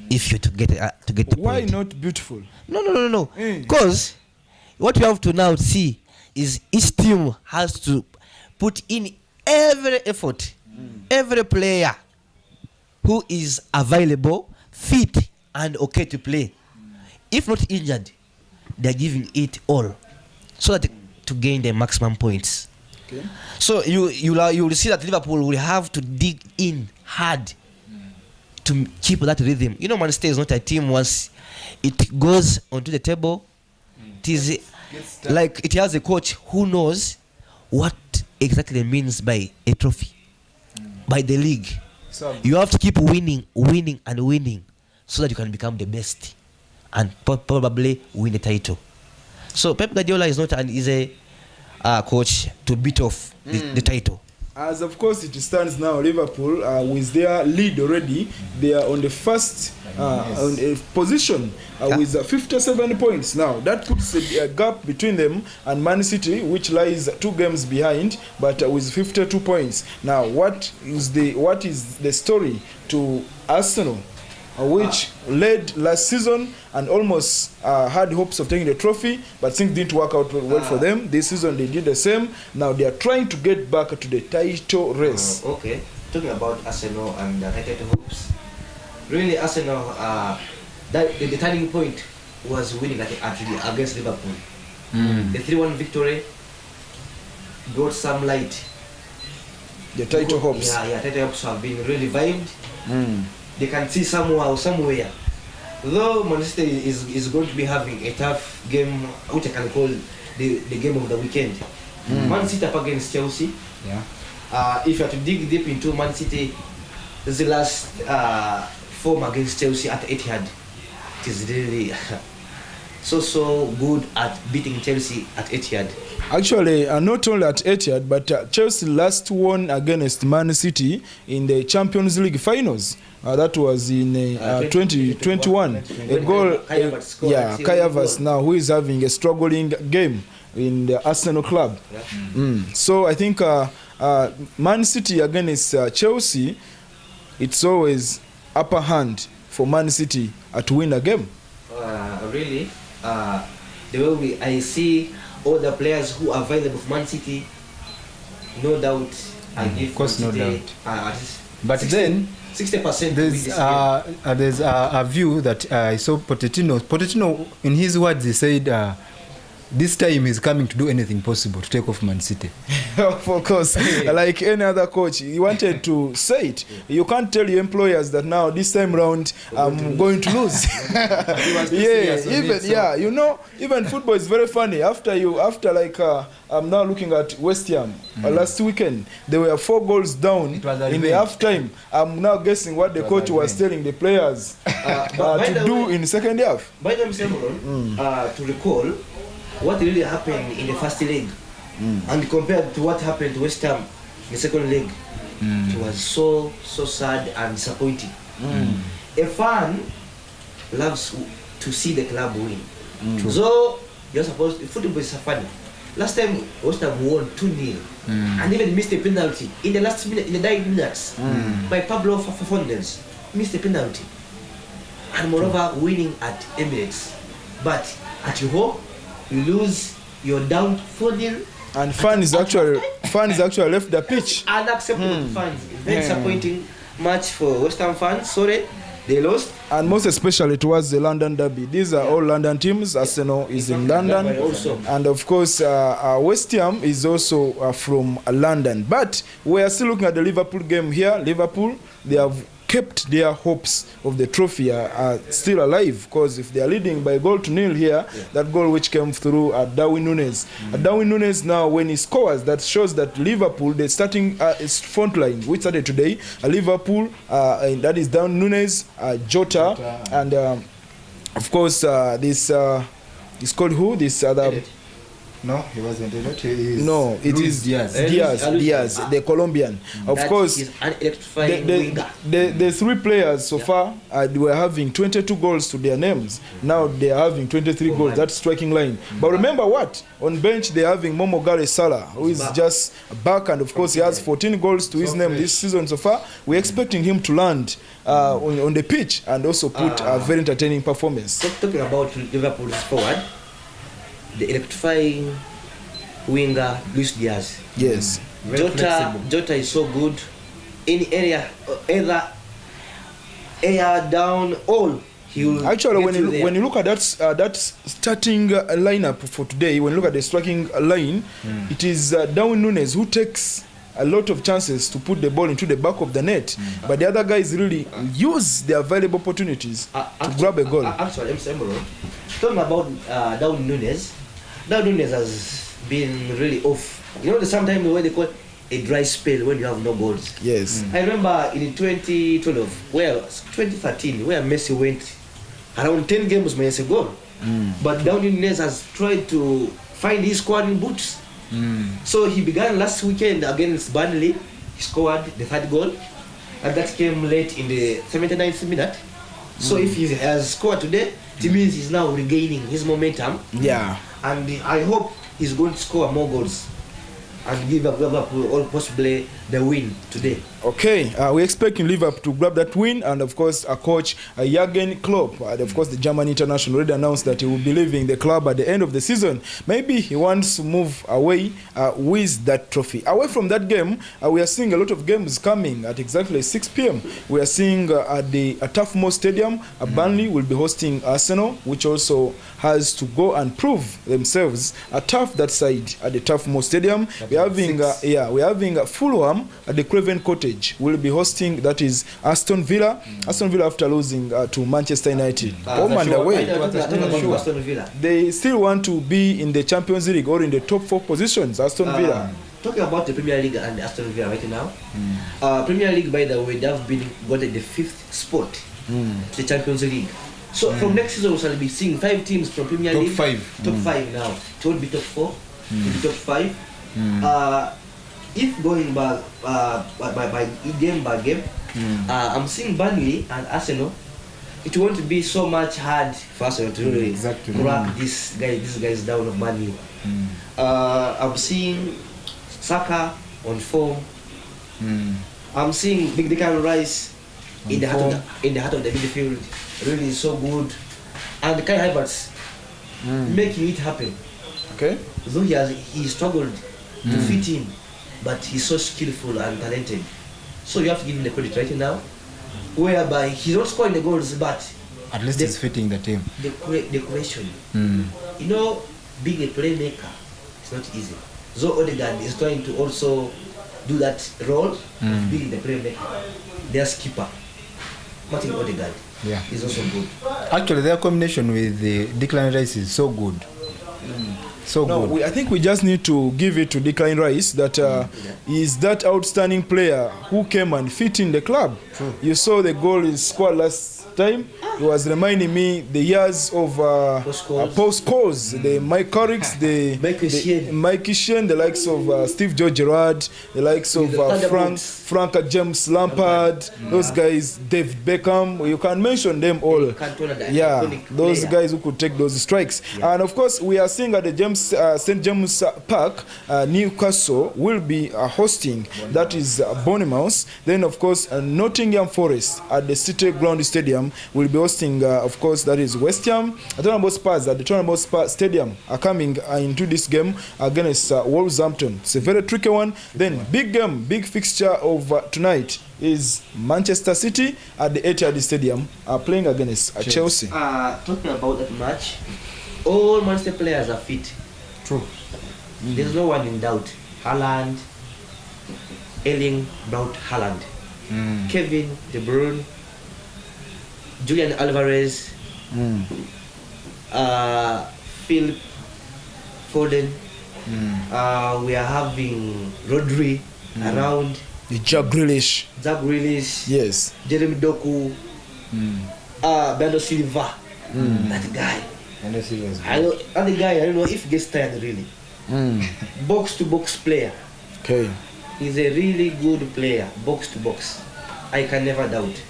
If you to get the why point. not beautiful? No. Because what you have to now see is each team has to put in every effort, every player who is available, fit, and okay to play. If not injured, they are giving it all so that to gain the maximum points. Okay. So you will see that Liverpool will have to dig in hard to keep that rhythm. Man City is not a team once it goes onto the table. It is like it has a coach who knows what exactly means by a trophy, by the league. So you have to keep winning so that you can become the best and probably win the title. So Pep Guardiola is not an easy coach to beat off the title. As of course it stands now, Liverpool with their lead already, they are on the first on a position with 57 points now. That puts a gap between them and Man City, which lies 2 games behind, but with 52 points. Now, what is the story to Arsenal, which led last season and almost had hopes of taking the trophy, but things didn't work out well for them. This season they did the same. Now they are trying to get back to the title race. Okay, talking about Arsenal and the title hopes. Really, Arsenal, the turning point was winning against Liverpool. The 3-1 victory brought some light. The title hopes. Yeah, title hopes have been really revived. They can see somewhere. Though Manchester is going to be having a tough game, which I can call the game of the weekend. Man City up against Chelsea. Yeah. If you have to dig deep into Man City, the last form against Chelsea at Etihad, it is really so good at beating Chelsea at Etihad. Actually, not only at Etihad, but Chelsea last won against Man City in the Champions League finals. That was in 2021. A goal, Kai Havertz now, who is having a struggling game in the Arsenal club. So I think Man City against Chelsea, it's always upper hand for Man City to win a game. Really, the way I see all the players who are available for Man City, no doubt. Of course, no doubt. But 60, then 60% there's a view that I saw Pochettino, in his words, he said this time he's coming to do anything possible to take off Man City. Of course, like any other coach, he wanted to say it. You can't tell your employers that now this time round I'm going to lose. Even football is very funny. After I'm now looking at West Ham last weekend, they were 4 goals down in the half time. I'm now guessing what the coach was telling the players to do in the second half. By the way, to recall what really happened in the first leg and compared to what happened to West Ham in the second leg, it was so sad and disappointing. A fan loves to see the club win. So you're supposed, football is funny. Last time West Ham won 2-0 and even missed a penalty in the last minute, in the 9 minutes by Pablo Fernandes. Missed a penalty. And moreover, winning at Emirates. But at your home, you lose, you're down 4-0. And fans actually left the pitch. Unacceptable to fans. Very disappointing match for West Ham fans. Sorry, they lost. And most especially towards the London derby. These are all London teams. Arsenal is in London. And of course, West Ham is also from London. But we are still looking at the Liverpool game here. Liverpool, they have kept their hopes of the trophy are still alive, because if they are leading by 1-0 here, that goal which came through Darwin Núñez. Darwin Núñez now, when he scores, that shows that Liverpool, the starting front line, which started today, Liverpool, and that is Darwin Núñez, Jota, and of course this is called who? This other. No, he wasn't. No, it is Diaz, the Colombian. Of course, the 3 players so far were having 22 goals to their names. Now they are having 23 goals. That's striking line. But remember what? On bench they are having Momogale Salah, who is just back, and of course he has 14 goals to his name this season so far. We're expecting him to land on the pitch and also put a very entertaining performance. Talking about Liverpool's forward, the electrifying winger Luis Diaz. Yes. Jota is so good. Any area, either air down, all he will. Actually, when you look at that starting lineup for today, when you look at the striking line, it is Darwin Núñez who takes a lot of chances to put the ball into the back of the net, but the other guys really use their available opportunities to grab a goal. Actually, talking about Darwin Núñez has been really off. You know, sometimes when they call it a dry spell when you have no goals. Yes. I remember in 2013, where Messi went around 10 games minus a goal. But Darwin Nunes has tried to find his squad in boots. So he began last weekend against Burnley. He scored the third goal, and that came late in the 79th minute. So if he has scored today, it means he's now regaining his momentum. Yeah. And I hope he's going to score more goals and give Liverpool all possibly the win today. Okay, we're expecting Liverpool to grab that win, and of course, our coach Jurgen Klopp, of course, the German international, already announced that he will be leaving the club at the end of the season. Maybe he wants to move away with that trophy. Away from that game, we are seeing a lot of games coming at exactly 6 p.m. We are seeing at the Turf Moor Stadium, Burnley will be hosting Arsenal, which also has to go and prove themselves a tough that side at the Turf Moor Stadium. We're having Fulham at the Craven Cottage. Will be hosting, that is Aston Villa. Aston Villa after losing to Manchester United. Home and away. Aston Villa. They still want to be in the Champions League or in the top 4 positions. Aston Villa. Talking about the Premier League and the Aston Villa right now. Premier League, by the way, they have been got at the 5th spot to the Champions League. So from next season we shall be seeing 5 teams from Premier League. Top 5 now. It won't be top 4. It will be top 5. If going by game, I'm seeing Burnley and Arsenal. It won't be so much hard for Arsenal to really crack these guys down of Burnley. I'm seeing Saka on form. I'm seeing Big Declan Rice in the heart of the midfield, really so good, and Kai Havertz making it happen. Okay. Though he struggled to fit in, but he's so skillful and talented. So you have to give him the credit right now, whereby he's not scoring the goals, but at least he's fitting the team. The creation. You know, being a playmaker is not easy. So Odegaard is trying to also do that role of being the playmaker. Their skipper, Martin Odegaard, is also good. Actually, their combination with the Declan Rice is so good. Good. I think we just need to give it to Declan Rice that he is that outstanding player who came and fit in the club. You saw the goal he scored last time. It was reminding me the years of post-calls, the Mike Carricks, the Mike Sheehan, the likes of Steve George Gerrard, the likes of Frank James Lampard, those guys, Dave Beckham. You can mention them all. Those guys who could take those strikes. And of course, we are seeing at the St. James Park, Newcastle will be hosting, that is Bournemouth. Then of course Nottingham Forest at the City Ground Stadium will be hosting, of course, that is West Ham. Tottenham Spurs at the Tottenham Spurs Stadium are coming into this game against Wolverhampton. It's a very tricky one. Then big game, big fixture of tonight is Manchester City at the Etihad Stadium playing against Chelsea. Talking about that match, all Manchester players are fit. True. There's no one in doubt. Haaland, Erling Braut Haaland, Kevin De Bruyne, Julian Alvarez, Phil Foden. We are having Rodri around. Jack Grealish. Yes. Jeremy Doku. Bernardo Silva. That guy. I don't know if he gets tired really. Box to box player. Okay. He's a really good player, box to box. I can never doubt.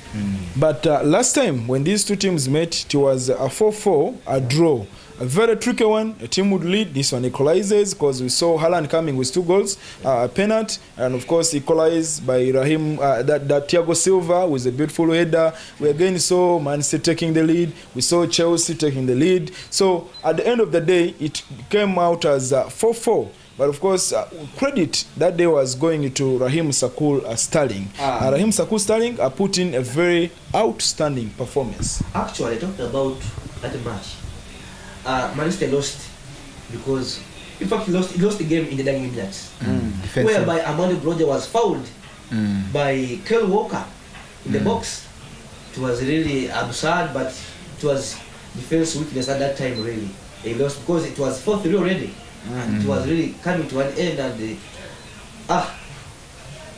But last time when these two teams met, it was a 4-4, a draw. A very tricky one. A team would lead. This one equalizes because we saw Haaland coming with 2 goals, a penalty, and of course equalized by Raheem, that Thiago Silva with a beautiful header. We again saw Man City taking the lead. We saw Chelsea taking the lead. So at the end of the day, it came out as 4-4. But of course, credit that day was going to Raheem Sterling. Raheem Sterling put in a very outstanding performance. Actually, I talked about that match. Manchester lost because, in fact, he lost the game in the 90 minutes. Whereby Armando Broja was fouled by Kyle Walker in the box. It was really absurd, but it was defense weakness at that time, really. They lost because it was 4-3 already. And it was really coming to an end, and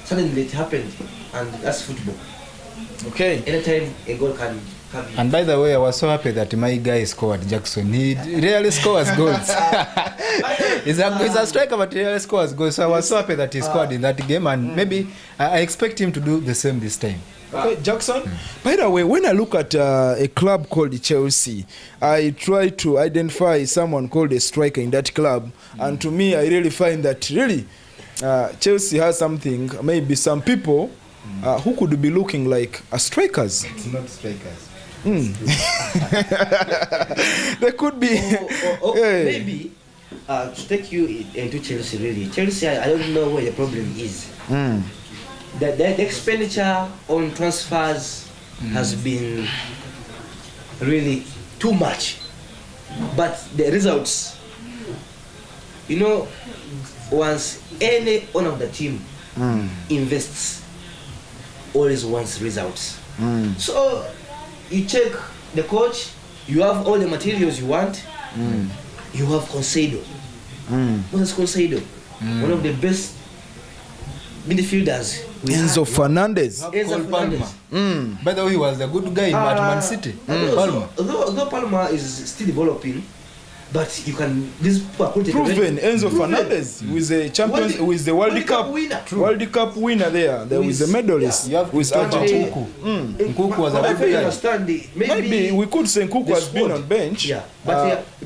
suddenly it happened, and that's football. Okay. Anytime a goal can And by the way, I was so happy that my guy scored, Jackson. He rarely scores goals. He's a striker, but he rarely scores goals. So I was so happy that he scored in that game, and maybe I expect him to do the same this time. Okay, Jackson. By the way, when I look at a club called Chelsea, I try to identify someone called a striker in that club, and to me, I really find that really Chelsea has something. Maybe some people who could be looking like strikers. It's not strikers. They could be. Maybe to take you into Chelsea, really. Chelsea, I don't know where the problem is. The expenditure on transfers has been really too much. But the results, once any one of the team invests, always wants results. So you check the coach, you have all the materials you want, you have Concedo. What is Concedo? One of the best midfielders. Enzo Fernandez. By the way, he was a good guy at Man City. Palma. Although Palma is still developing, but you can proven Enzo Fernandez with the champions, with the World Cup winner there. There was a medalist with Argentina. Nkuku was a good guy. Maybe we could say Nkuku has been on bench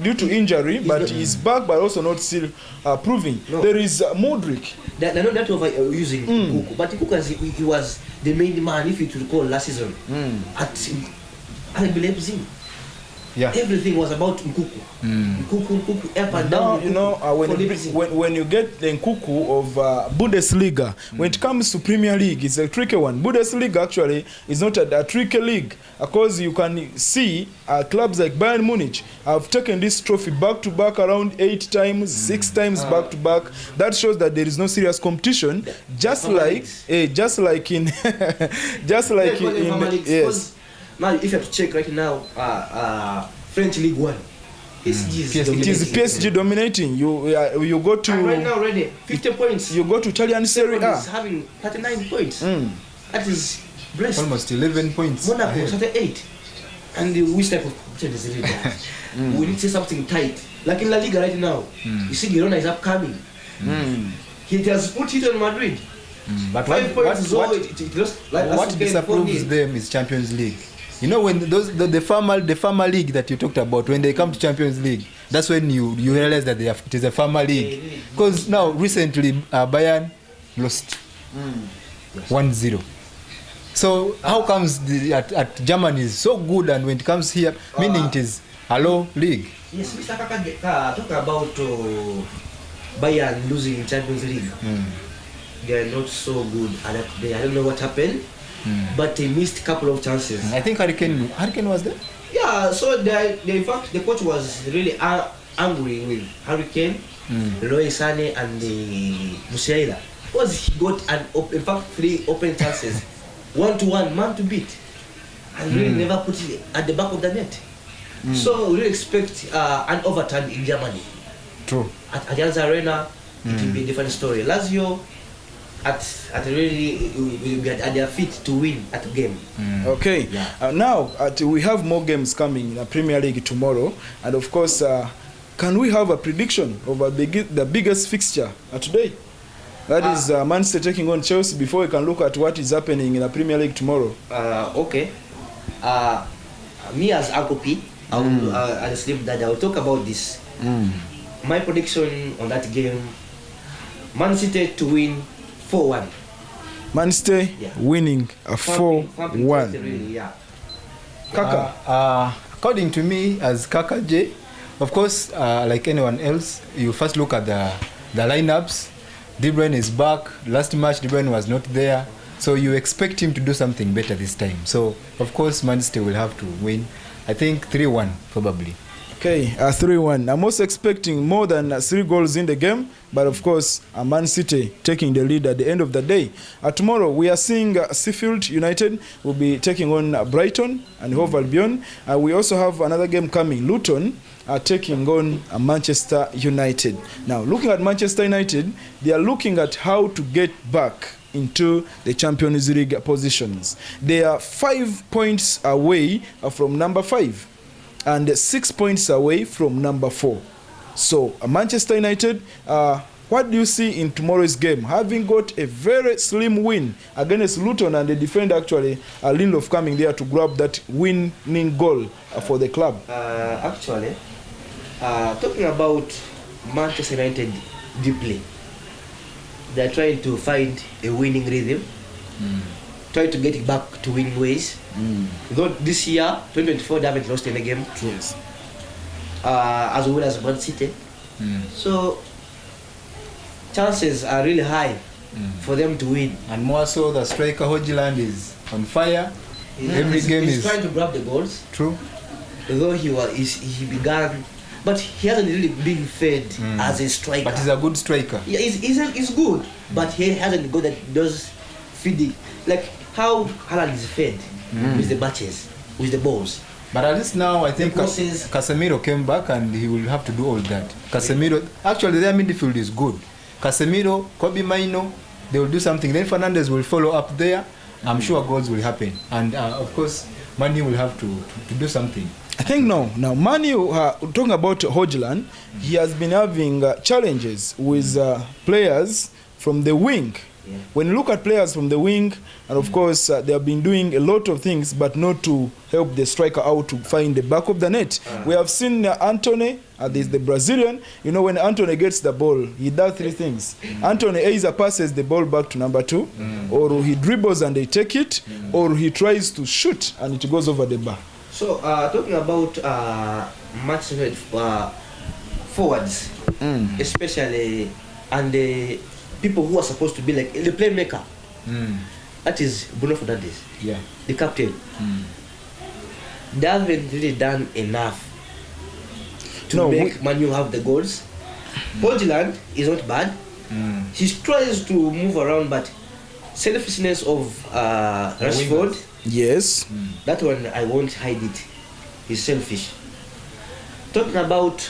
due to injury, but he's back, but also not still proving. There is Modric. They're not overusing Nkuku, but Nkuku he was the main man, if you recall, last season at RB Leipzig. Yeah. Everything was about Nkuku. Nkuku, up and down. When you get the Nkuku of Bundesliga, when it comes to Premier League, it's a tricky one. Bundesliga actually is not a tricky league, because you can see clubs like Bayern Munich have taken this trophy back to back around 8 times, 6 times back to back. That shows that there is no serious competition. Just like in yes. Now, if you have to check right now, French League 1, it is PSG dominating. You go to and right now already 50 points. You go to Italian Serie A. Is having 39 points. That is blessed. Almost 11 points. Monaco is 38. And which type of competition is it? We need to say something tight. Like in La Liga right now, you see Girona is upcoming. He has put it on Madrid. But 5 points is all it lost. Like what disapproves them is Champions League. When the farmer league that you talked about, when they come to Champions League, that's when you realize that it is a farmer league. Because now recently Bayern lost 1-0. So how comes at Germany is so good, and when it comes here, meaning it is a low league? Yes, Mr. Kaka talk about Bayern losing in Champions League. They are not so good. I don't know what happened. But they missed a couple of chances. I think Hurricane was there? Yeah, so in fact the coach was really angry with Hurricane, Leroy Sané and Musiala, because he got in fact 3 open chances, 1-1, man to beat, and really never put it at the back of the net. So we really expect an overturn in Germany. True. At Allianz Arena, it will be a different story. Lazio at really will be at their feet to win at the game. Okay. Now we have more games coming in the Premier League tomorrow, and of course, can we have a prediction of the biggest fixture today? That is Manchester taking on Chelsea, before we can look at what is happening in the Premier League tomorrow. Okay. Me as Uncle P, I will talk about this. My prediction on that game: Man City to win 4-1. Man City winning a 4-1. Really, Kaka. According to me, as Kaka J, of course, like anyone else, you first look at the lineups. De Bruyne is back. Last match, De Bruyne was not there. So you expect him to do something better this time. So, of course, Man City will have to win. I think 3-1, probably. Okay, 3-1. I'm also expecting more than 3 goals in the game, but of course, Man City taking the lead at the end of the day. Tomorrow, we are seeing Sheffield United will be taking on Brighton and Hove Albion. We also have another game coming. Luton are taking on Manchester United. Now, looking at Manchester United, they are looking at how to get back into the Champions League positions. They are 5 points away from number 5 and 6 points away from number 4. So Manchester United, what do you see in tomorrow's game? Having got a very slim win against Luton, and the defender actually Lindelof coming there to grab that winning goal for the club. Talking about Manchester United deeply, they're trying to find a winning rhythm, trying to get it back to winning ways. Though this year, 2024, they haven't lost any game. Yes. As well as Man City. So chances are really high for them to win. And more so, the striker Hodgland is on fire. Every game he's is trying to grab the goals. True. Though he began, but he hasn't really been fed as a striker. But he's a good striker. Yeah, he's good, but he hasn't got those feeding, like how Haaland is fed with the matches, with the balls. But at least now I think Casemiro came back and he will have to do all that. Casemiro, actually their midfield is good. Casemiro, Kobe Maino, they will do something. Then Fernandes will follow up there. I'm sure goals will happen. And of course, Manu will have to do something. I think no. Now, Manu, talking about Hodgland, he has been having challenges with players from the wing. Yeah. When you look at players from the wing, and of course they have been doing a lot of things, but not to help the striker out to find the back of the net. We have seen Antony, this the Brazilian. You know, when Antony gets the ball, he does 3 things. Antony either passes the ball back to number 2, or he dribbles and they take it, or he tries to shoot and it goes over the bar. So talking about Manchester United forwards, especially, and the people who are supposed to be like the playmaker, that is Bruno Fernandes, the captain. They haven't really done enough to make Manu have the goals. Hodgland is not bad. He tries to move around, but selfishness of Rashford, yes, that one I won't hide it. He's selfish. Talking about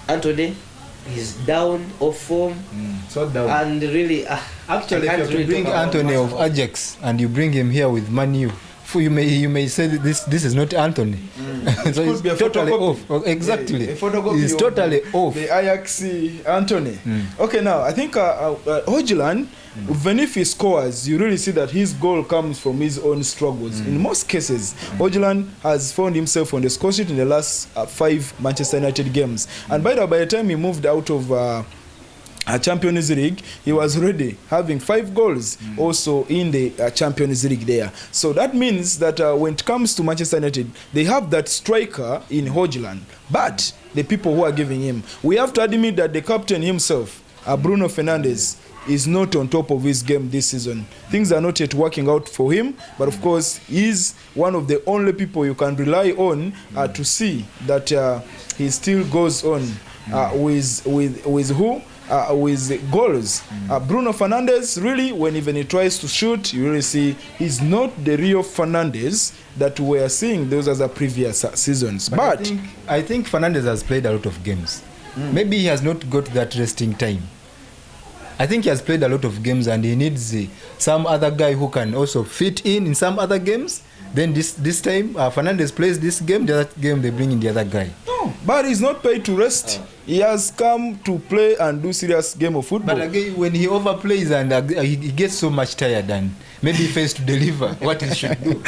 Antony, he's down off form, So down. and really Actually, if you bring Anthony of Ajax and you bring him here with Manu, you may say that this is not Anthony. So could be a he's totally photocopy. off. Exactly. A photocopy He's of totally off. the Ajax Antony. Okay, now I think Hodgland, even if he scores, you really see that his goal comes from his own struggles. In most cases, Hodgland has found himself on the score sheet in the last 5 Manchester United games. And by the time he moved out of Champions League, he was already having 5 goals also in the Champions League there. So that means that when it comes to Manchester United, they have that striker in Hodgland, but the people who are giving him, we have to admit that the captain himself, Bruno Fernandes, is not on top of his game this season. Things are not yet working out for him, but of course he's one of the only people you can rely on to see that he still goes on with who? With goals. Bruno Fernandes, really, when even he tries to shoot, you really see he's not the real Fernandes that we are seeing those as the previous seasons. But I think Fernandes has played a lot of games. Maybe he has not got that resting time. I think he has played a lot of games and he needs some other guy who can also fit in some other games. Then this time, Fernandes plays this game, the other game they bring in the other guy. no, but he's not paid to rest. He has come to play and do serious game of football. But again, when he overplays and he gets so much tired and maybe he fails to deliver what he should do.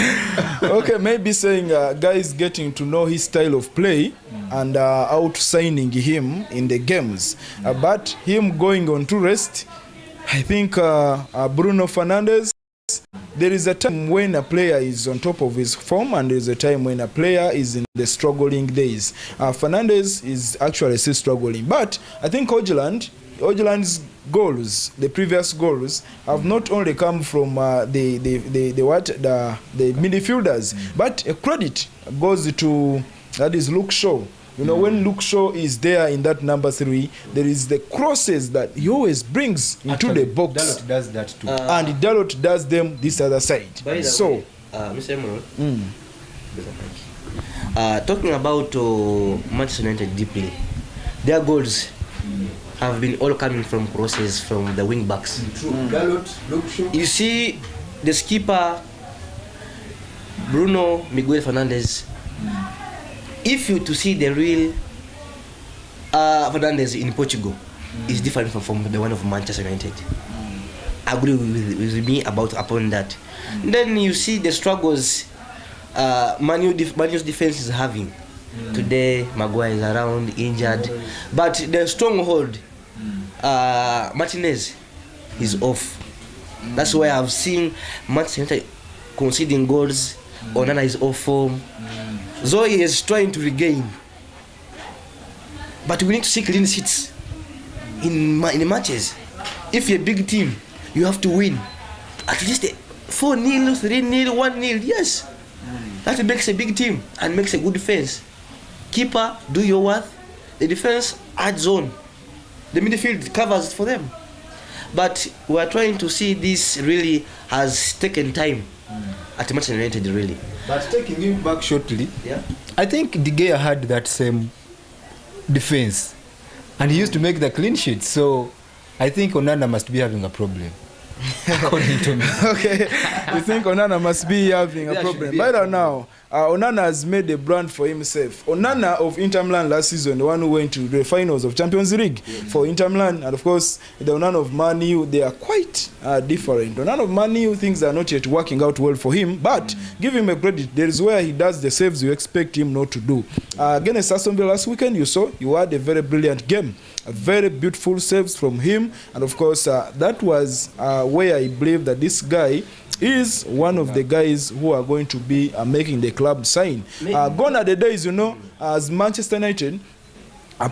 Okay, maybe saying guys getting to know his style of play and out-signing him in the games. But him going on to rest, I think Bruno Fernandes, there is a time when a player is on top of his form and there is a time when a player is in the struggling days. Fernandes is actually still struggling. But I think Hodgland's goals, the previous goals, have not only come from the midfielders, but a credit goes to, that is, Luke Shaw. You know, when Luke Shaw is there in that number 3, there is the crosses that he always brings into Actually, the box. Dalot does that too. And Dalot does them this other side. By the So, way, Mr. Emerald, talking about Manchester United deeply, their goals have been all coming from crosses from the wing backs. True. Dalot, Luke Shaw. You see, the skipper Bruno Miguel Fernandes. If you to see the real Fernandes in Portugal, is different from the one of Manchester United. Agree with me upon that. Then you see the struggles Manu's defense is having. Today, Maguire is around injured, but the stronghold Martinez is off. That's why I've seen Manchester United conceding goals. Onana is off form. Zoe is trying to regain, but we need to see clean sheets in matches. If you're a big team, you have to win at least 4-0, 3-0, 1-0. Yes, that makes a big team and makes a good defense. Keeper, do your work. The defense adds on. The midfield covers for them. But we are trying to see this really has taken time at Manchester United, really. But taking him back shortly, Yeah. I think De Gea had that same defense, and he used to make the clean sheet. So I think Onana must be having a problem, according to me. okay, you think Onana must be having a There should problem. be a By problem. now, Onana has made a brand for himself. Onana of Inter Milan last season, the one who went to the finals of Champions League for Inter Milan, and of course, the Onana of Man U, they are quite different. Onana of Man U, things are not yet working out well for him, but give him a credit. There is where he does the saves you expect him not to do. Against Aston Villa last weekend, you saw he had a very brilliant game. A very beautiful saves from him, and of course, that was where I believe that this guy is one of the guys who are going to be making the club sign. Gone are the days, you know, as Manchester United,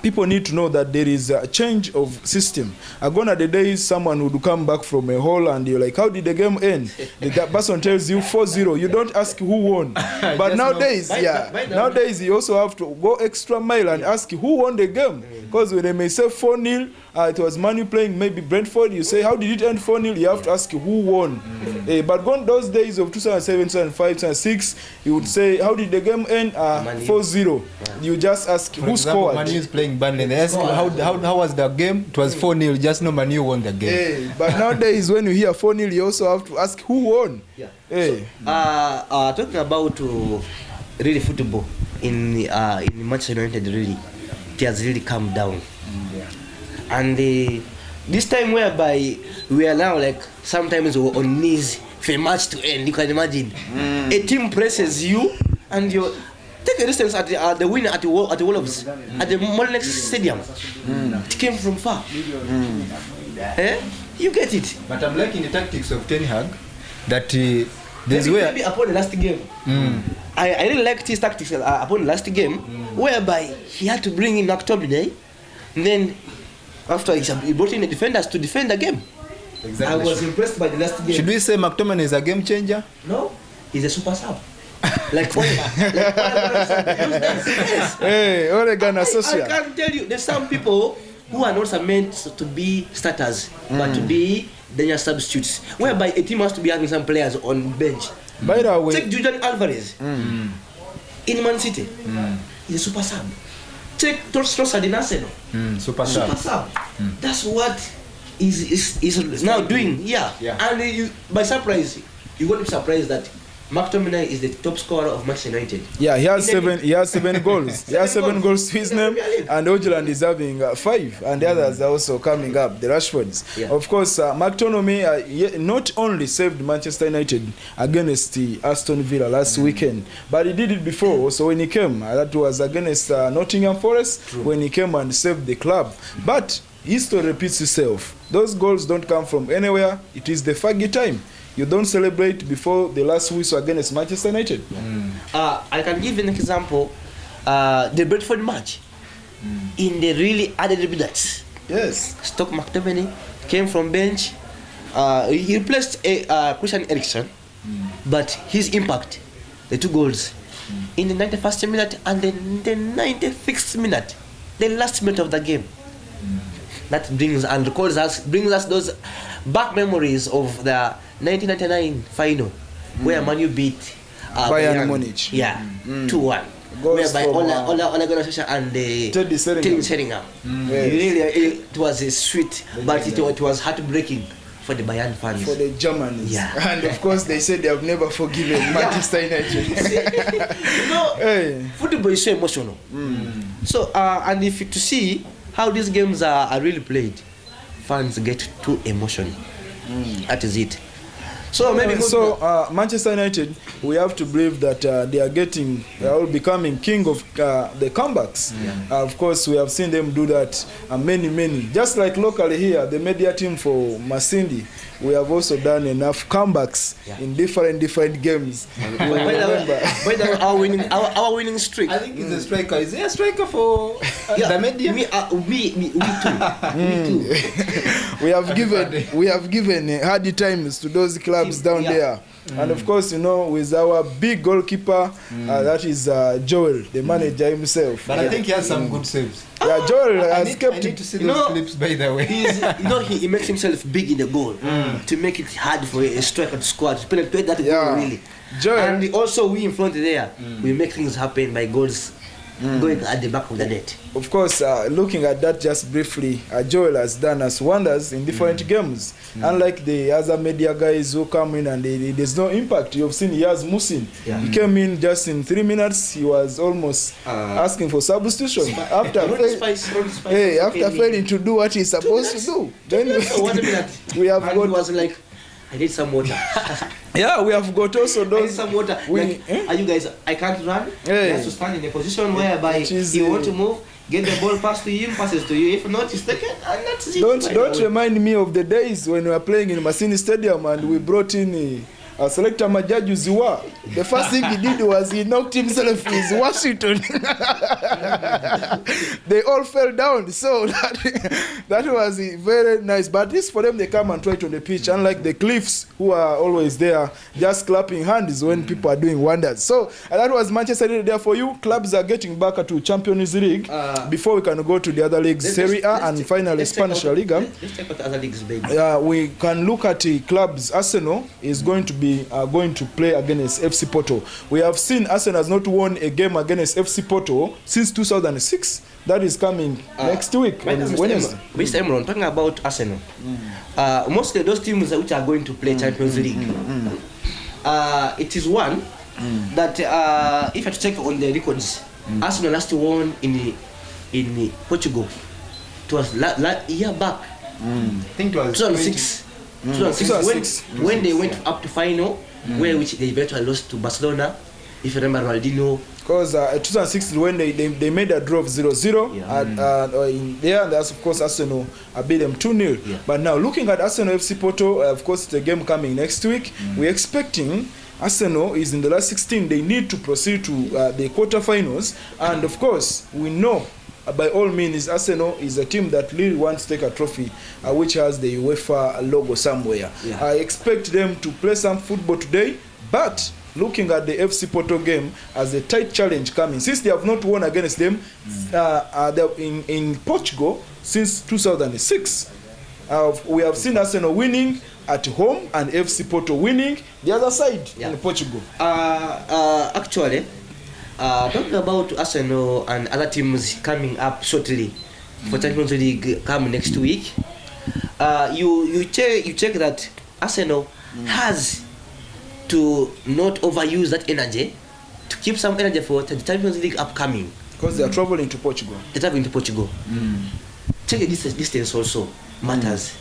people need to know that there is a change of system. Gone are the days someone would come back from a hole and you're like, how did the game end? That person tells you 4-0. You don't ask who won. But nowadays, nowadays you also have to go extra mile and ask who won the game. Because when they may say 4-0, it was Man U playing maybe Brentford, you say, how did it end 4-0? You have to ask who won. But gone those days of 2007, 2005, 2006, you would say, how did the game end? 4-0. You just ask For who example, scored. Man U is playing Burnley. They ask how was the game? It was 4-0. Just know Man U won the game. But nowadays, when you hear 4-0, you also have to ask who won. Yeah. So, Talking about really football in Manchester United, really, it has really calmed down. And this time whereby we are now like sometimes we're on knees for a match to end, you can imagine. A team presses you and you take a distance at the win at Wolves at the Molineux Stadium. It came from far. You get it. But I'm liking the tactics of Ten Hag that there's Maybe upon the last game. I really liked his tactics upon the last game, whereby he had to bring in McTominay, and then after he brought in the defenders to defend the game. Exactly. I was impressed by the last game. Should we say McTominay is a game changer? No, he's a super sub. Like yes. hey, Oregon I Associate. can tell you, there's some people who are not meant to be starters, but to be dangerous substitutes, whereby a team has to be having some players on bench. By the way, Take Julian Alvarez in Man City. He's a super sub. Take Trossard in Arsenal. Super Super sub. sub. That's what is now doing. Yeah. And by surprise, you got to be surprised that McTominay is the top scorer of Manchester United. yeah, he has 7 goals. He has 7 goals to his name, and Ogeland is having 5, and the others are also coming up, the Rashfords. Yeah. Of course, McTominay not only saved Manchester United against the Aston Villa last weekend, but he did it before. So when he came, that was against Nottingham Forest, when he came and saved the club. But history repeats itself. Those goals don't come from anywhere. It is the Fergie time. You don't celebrate before the last whistle against Manchester United. I can give an example. The Brentford match. In the really added minutes, Yes. Stoke McTominay came from bench. He replaced Christian Eriksen, but his impact, the 2 goals, in the 91st minute and then the 96th minute, the last minute of the game. That brings us those back memories of the 1999 final where Man U beat Bayern Munich. Yeah, 2-1. Whereby Ole Gunnar Solskjaer and Teddy Sheringham. Yes. Really, it was sweet, but it was heartbreaking for the Bayern fans. For the Germans. Yeah. And of course they said they have never forgiven Manchester United. Football is so emotional. So and if you to see how these games are really played, fans get too emotional. That is it. So maybe Manchester United, we have to believe that they are becoming king of the comebacks. Of course, we have seen them do that many. Just like locally here, the media team for Masindi, we have also done enough comebacks in different games. By the way, our winning streak. I think he's a striker. Is he a striker for the media? We too. We have given hard times to those clubs down there. And of course, with our big goalkeeper, that is Joel, the manager himself. But I think he has some good saves. Yeah, Joel has kept. I need to see those clips, by the way. He makes himself big in the goal to make it hard for a striker to score, to penetrate that goal really. Joel, and also we in front there, we make things happen by goals going at the back of the net. Of course, looking at that just briefly, Joel has done us wonders in different games. Unlike the other media guys who come in and there's no impact. You've seen Yaz Musin. He came in just in 3 minutes. He was almost asking for substitution after failing to do what he's supposed to do. Then we have got. He was like, I need some water. Yeah, we have got also those. I need some water. Are you guys? I can't run. He has to stand in a position whereby you want to move, get the ball passed to him, passes to you. If not, it's taken, and that's it. Don't remind me of the days when we were playing in Masini Stadium and we brought in selector Majaju Ziwa. The first thing he did was he knocked himself with Washington. They all fell down. So that was very nice. But this for them, they come and try it on the pitch. Unlike the Cliffs, who are always there, just clapping hands when people are doing wonders. So that was Manchester United there for you. Clubs are getting back to Champions League before we can go to the other leagues, Serie A and finally Spanish La Liga. Let's take out the other leagues, baby. We can look at the clubs. Arsenal is going to play against FC Porto. We have seen Arsenal has not won a game against FC Porto since 2006. That is coming next week. Mr. Emron, talking about Arsenal, mostly those teams which are going to play Champions League, it is one that if I check on the records, Arsenal last won in Portugal. It was year back. I think it was 2006. 2006 when they went up to final, which they eventually lost to Barcelona. If you remember Ronaldinho. Because 2006 when they made a draw of 0-0 in there, and that's of course Arsenal beat them 2-0. But now looking at Arsenal FC Porto, of course the game coming next week, we're expecting Arsenal is in the last 16. They need to proceed to the quarterfinals, and of course we know by all means Arsenal is a team that really wants to take a trophy which has the UEFA logo somewhere. I expect them to play some football today, but looking at the FC Porto game as a tight challenge coming, since they have not won against them in Portugal since 2006. We have seen Arsenal winning at home and FC Porto winning the other side in Portugal. Actually, talking about Arsenal and other teams coming up shortly for Champions League come next week, you check that Arsenal has to not overuse that energy, to keep some energy for the Champions League upcoming. Because they are traveling to Portugal. Check the distance also matters.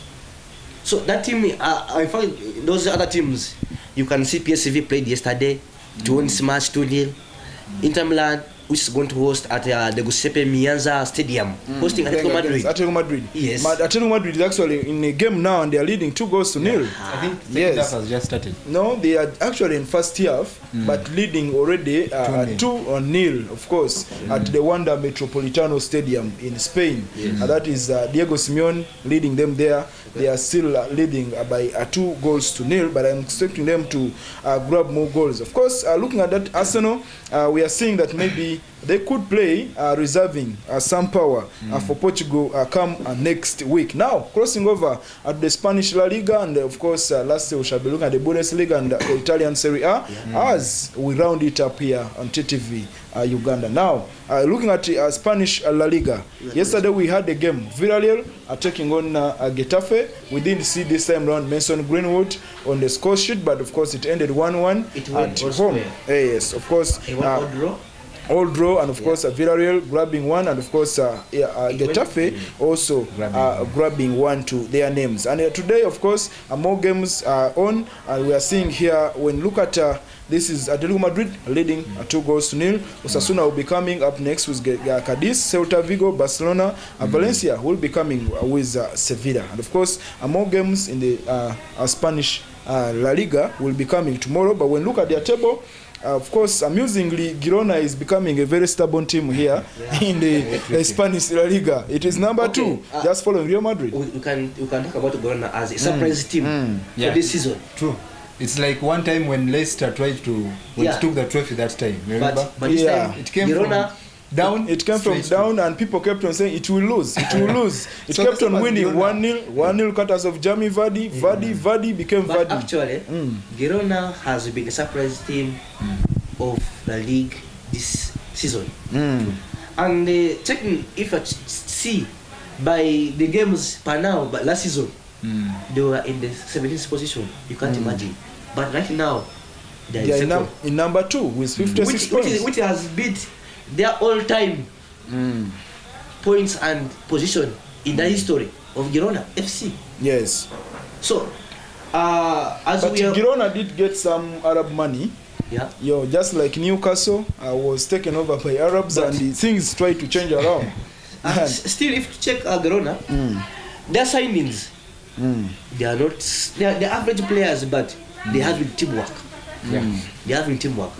So that team, I found those other teams, you can see PSV played yesterday, to win this match 2-0. Inter Milan which is going to host at the Giuseppe Meazza Stadium, hosting Atletico Madrid. Atletico Madrid. Yes. Atletico Madrid is actually in a game now, and they are leading 2-0. I think second half has just started. No, they are actually in first half, but leading already 2-0, of course, at the Wanda Metropolitano Stadium in Spain. That is Diego Simeone leading them there. They are still leading by 2-0, but I'm expecting them to grab more goals. Of course, looking at that Arsenal, we are seeing that maybe they could play reserving some power for Portugal come next week. Now, crossing over at the Spanish La Liga, and of course, last year we shall be looking at the Bundesliga and the Italian Serie A as we round it up here on TTV Uganda. Now, looking at Spanish La Liga, yesterday we had the game. Villarreal are taking on Getafe. We didn't see this time round Mason Greenwood on the score sheet, but of course it ended 1-1 at home. Yes, of course. All draw, and of course Villarreal grabbing one, and of course Getafe also grabbing one to their names. And today, of course, more games are on, and we are seeing here, when look at this is Atletico Madrid leading 2-0. Osasuna will be coming up next with Cadiz, Celta Vigo, Barcelona, Valencia will be coming with Sevilla. And of course, more games in the Spanish La Liga will be coming tomorrow. But when look at their table, of course, amusingly, Girona is becoming a very stubborn team here in the Spanish La Liga. It is number 2, just following Real Madrid. We can talk about Girona as a surprise team for this season. True. It's like one time when Leicester tried to took the trophy that time. Remember? But this time, it came Girona from down. It came from down, and people kept on saying it will lose. It will lose. It so kept on winning 1-0 cutters of Jamie Vardy. Vardy became but Vardy. Actually, Girona has been a surprise team of the league this season. And checking, if I see by the games per now, but last season they were in the 17th position. You can't imagine. But right now they are in number 2 with 56 points, which has beat their all-time points and position in the history of Girona FC. Yes. So, as but we are, Girona did get some Arab money. Just like Newcastle was taken over by Arabs, but, and things try to change around. And still, if you check Girona, their signings, they are not they're average players, but they have with teamwork. They have with teamwork.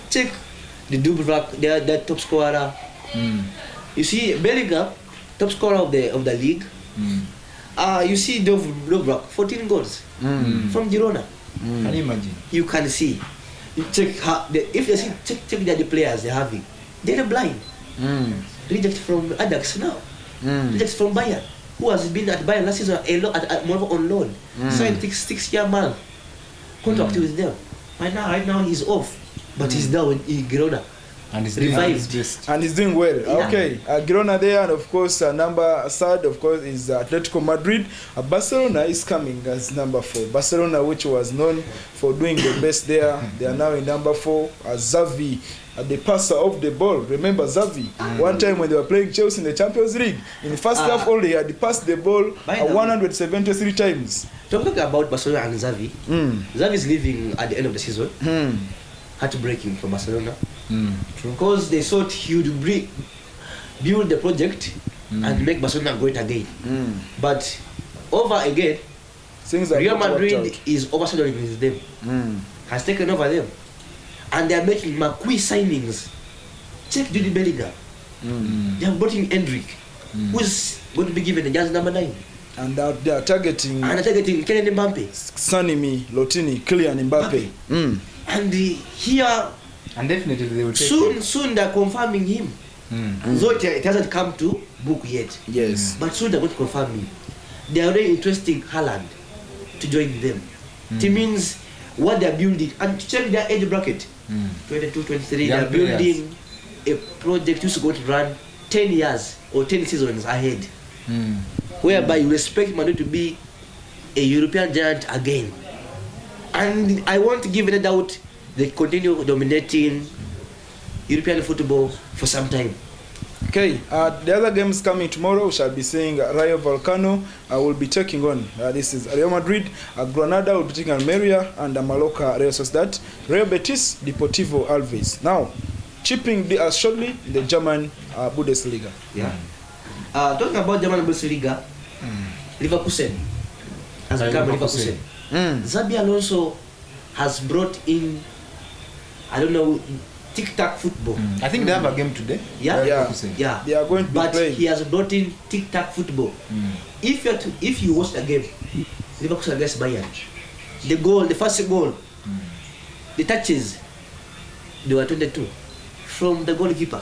Check the Dubravka, their top scorer. You see Bellingham, top scorer of the league. You see Dubravka, 14 goals from Girona. Can you imagine? You can see. You check how if you see check the players they're having. They're blind. Reject from Ajax now. Reject from Bayern, who has been at Bayern last season at more on loan. Signed 6-year man contract with them. Right now he's off, but he's now in Girona. And he's revived. And he's doing well. Okay, Girona there, and of course number 3 of course is Atletico Madrid. Barcelona is coming as number 4. Barcelona, which was known for doing the best there, they are now in number 4. Xavi, the passer of the ball. Remember Xavi? One time when they were playing Chelsea in the Champions League, in the first half only, he had passed the ball 173 times. Talking about Barcelona and Xavi, Xavi is leaving at the end of the season. Heartbreaking for Barcelona. Because they thought he would build the project and make Barcelona great again. But over again, Real Madrid is overshadowing with them, has taken over them, and they are making McQueen signings. Check Jude Bellingham. They have brought in Endrick, who's going to be given the jersey number 9. And they are targeting Kylian Mbappe, Sanimi, Lotini, Kylian Mbappe. And here, and definitely they will take soon they're confirming him. Though it hasn't come to book yet. Yes. But soon they're going to confirm him. They are already interesting Haaland to join them. It means what they're building, and to check their age bracket, 22, 23, they're building a project which is going to run 10 years or 10 seasons ahead. Whereby you expect Madrid to be a European giant again. And I want to give it a doubt they continue dominating European football for some time. Okay, the other games coming tomorrow, we shall be seeing Rayo Vallecano will be taking on, this is Real Madrid, Granada will be taking on Almeria, and Mallorca, Real Sociedad, Real Betis, Deportivo Alves. Now, chipping shortly the German Bundesliga. Yeah. Talking about German Bundesliga, Leverkusen has become Leverkusen. Xabi Alonso has brought in, I don't know, tic-tac football. I think they have a game today. Yeah? Yeah. They are going to be But playing. he has brought in tic-tac football. If you watch the game, Leverkusen against Bayern, the first goal, the touches, they were 22 from the goalkeeper.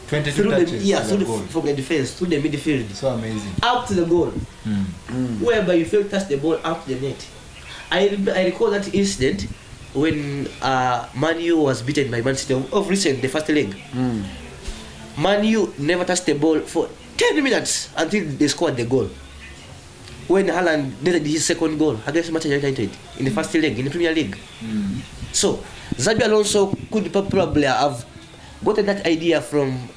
22 touches. From the defense through the midfield. So amazing. Up to the goal. Whereby you fail to touch the ball up to the net. I recall that incident when Man U was beaten by Man City of recent, the first leg. Man U never touched the ball for 10 minutes until they scored the goal. When Haaland did his second goal against Manchester United in the first leg in the Premier League. So Xabi Alonso could probably have gotten that idea from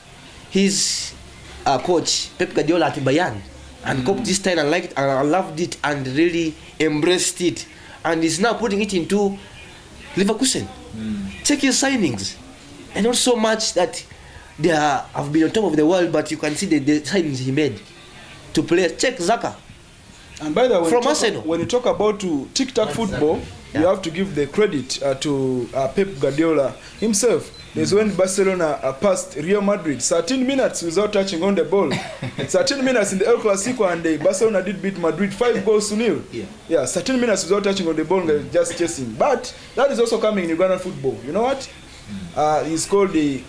his coach Pep Guardiola at Bayern and copied this style and liked it and loved it and really embraced it, and is now putting it into Leverkusen. Check his signings, and not so much that they have been on top of the world, but you can see the signings he made to players. Check Xhaka. And by the way, From Arsenal. when you talk about tic-tac football, you have to give the credit to Pep Guardiola himself. There's when Barcelona passed Real Madrid 13 minutes without touching on the ball. 13 minutes in the El Clasico, and Barcelona did beat Madrid 5-0. Yeah, 13 minutes without touching on the ball, just chasing. But that is also coming in Ugandan football. You know what? He's called the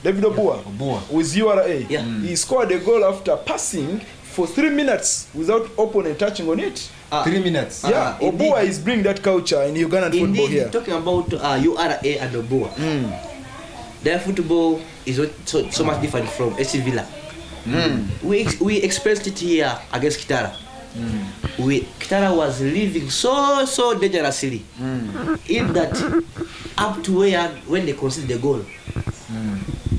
David Obua, with URA. He scored a goal after passing for 3 minutes without opponent touching on it. 3 minutes. Obua is bringing that culture in Ugandan football here. Talking about URA and Obua, their football is not so much different from AC Villa. We experienced it here against Kitara. Kitara was living so dangerously in that up to where when they conceded the goal,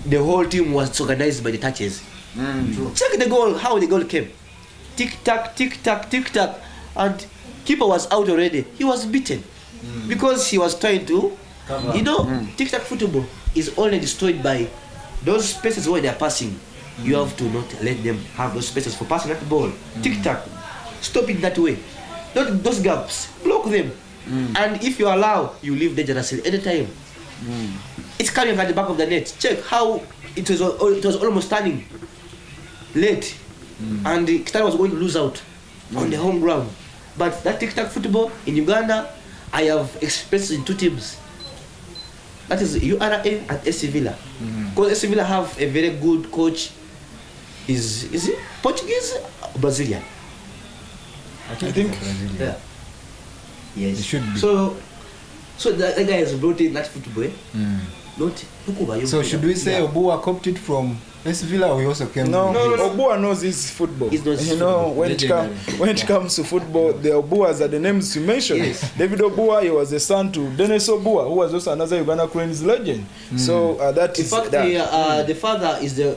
the whole team was organized by the touches. Check the goal, how the goal came. Tick tack, tick tack, tick tack, and keeper was out already. He was beaten because he was trying to, tick tack football is only destroyed by those spaces where they are passing. You have to not let them have those spaces for passing that ball. Tick tack, stop it that way. Those gaps, block them, and if you allow, you leave dangerously anytime. It's coming at the back of the net. Check how it was almost turning late, and Kitara was going to lose out on the home ground. But that tic-tac football in Uganda, I have experienced in two teams. That is URA and AC Villa. Because AC Villa have a very good coach. Is it Portuguese or Brazilian? I think Brazilian. Yeah. Yes. It should be. So that guy has brought in that football. So should we say Obua copied from AC Villa, or he also came? No. Obua knows his football. When it comes to football, the Obuas are the names you mentioned. Yes. David Obua, he was the son to Dennis Obua, who was also another Uganda Cranes legend. So that is. In fact, the father is the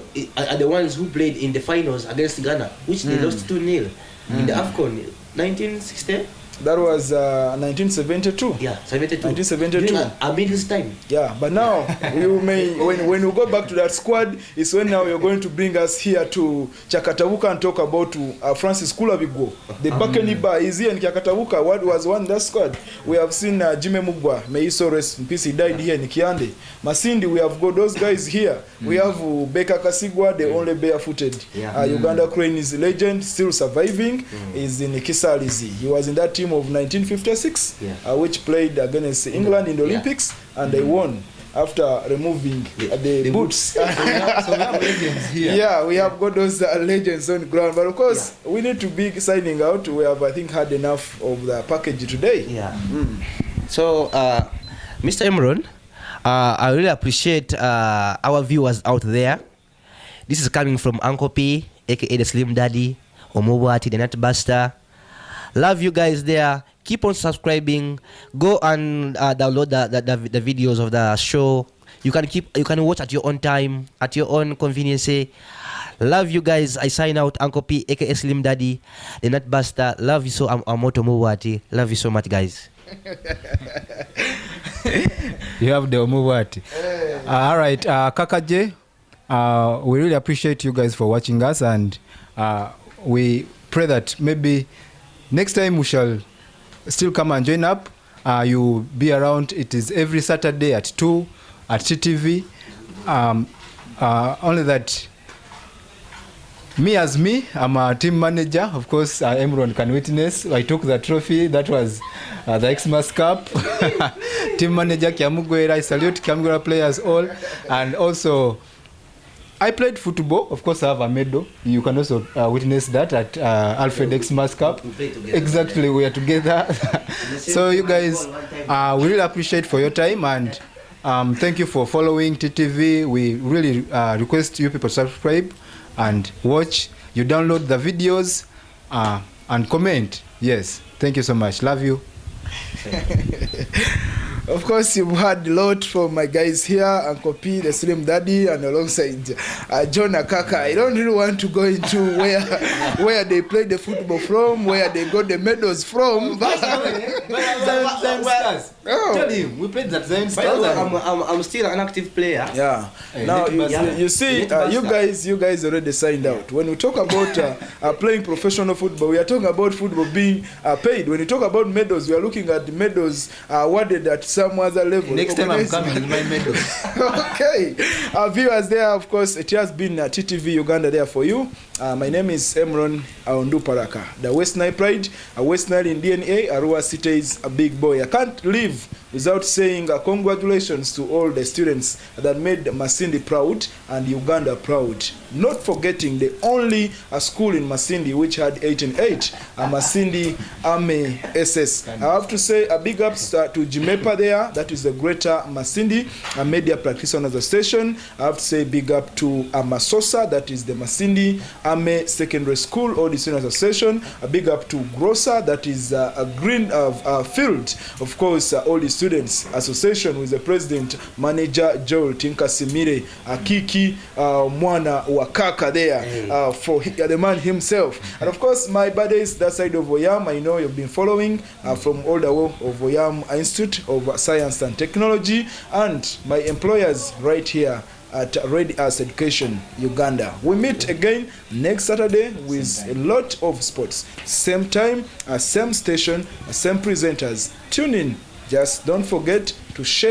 ones who played in the finals against Ghana, which they lost 2-0 in the AFCON 1960. That was 1972. Yeah, 72. 1972. Amid this time. Yeah, but now you may when you go back to that squad, it's when now you're going to bring us here to Chakatabuka and talk about Francis Kulabigo. The Bakeniba is here in Chakatabuka. What was one that squad? We have seen Jimmy Mugwa, may he so rest in peace. He died here in Kiande. Masindi, we have got those guys here. We have Beka Kasigwa, the only barefooted Uganda Cranes legend, still surviving. Is in Kisalizi. He was in that team of 1956, which played against England in the Olympics, and they won after removing the boots. So we have legends here. Yeah, we have got those legends on the ground, but of course we need to be signing out. We have, I think, had enough of the package today. So Mr. Imran, I really appreciate our viewers out there. This is coming from Uncle P, aka the Slim Daddy, Omobwati, the Netbuster. Love you guys there. Keep on subscribing. Go and download the videos of the show. You can watch at your own time, at your own convenience. Love you guys. I sign out. Uncle P, aka Slim Daddy, the Netbuster. Love you so. I'm Moto Mowati. Love you so much, guys. You have the Omuwati. All right, Kaka J, we really appreciate you guys for watching us, and we pray that maybe next time we shall still come and join up. You be around. It is every Saturday at 2 at TTV. Only that me, I'm a team manager. Of course, Emron can witness. I took the trophy. That was the Xmas Cup. Team manager Kiamugwera. I salute Kiamugwera players all. And also, I played football. Of course, I have a medal. You can also witness that at Alfred Xmas Cup. Exactly, we are together. So you guys, we really appreciate for your time, and thank you for following TTV. We really request you people subscribe and watch. You download the videos and comment. Yes, thank you so much. Love you. Of course, you've heard a lot from my guys here, Uncle P, the Slim Daddy, and alongside Jonan Kaka. I don't really want to go into where they play the football from, where they got the medals from. Tell him, we played that Zion Stars. I'm still an active player. Yeah. Now you see, you guys already signed out. When we talk about playing professional football, we are talking about football being paid. When you talk about medals, we are looking at the medals awarded at some other level. Next time I'm coming with my medals. Okay. Viewers there, of course, it has been TTV Uganda there for you. My name is Emron Aundu Paraka. The West Nile Pride, a West Nile in DNA, Arua City is a big boy. I can't leave without saying congratulations to all the students that made Masindi proud and Uganda proud. Not forgetting the only school in Masindi which had 8 in 8, Masindi Army SS. I have to say a big ups to Jimepa there, that is the Greater Masindi, a media practitioners station. I have to say big up to Masosa, that is the Masindi Army Secondary School or the Students Association. A big up to Grossa, that is a green field. Of course, all the Students Association with the President, Manager Joel Tinkasimire, Akiki Mwana Wakaka there, for the man himself. And of course, my buddies that side of Oyam, I know you've been following from all the way of Oyam Institute of Science and Technology, and my employers right here at Red Arts Education Uganda. We meet again next Saturday with a lot of sports. Same time, same station, same presenters. Tune in. Just don't forget to share.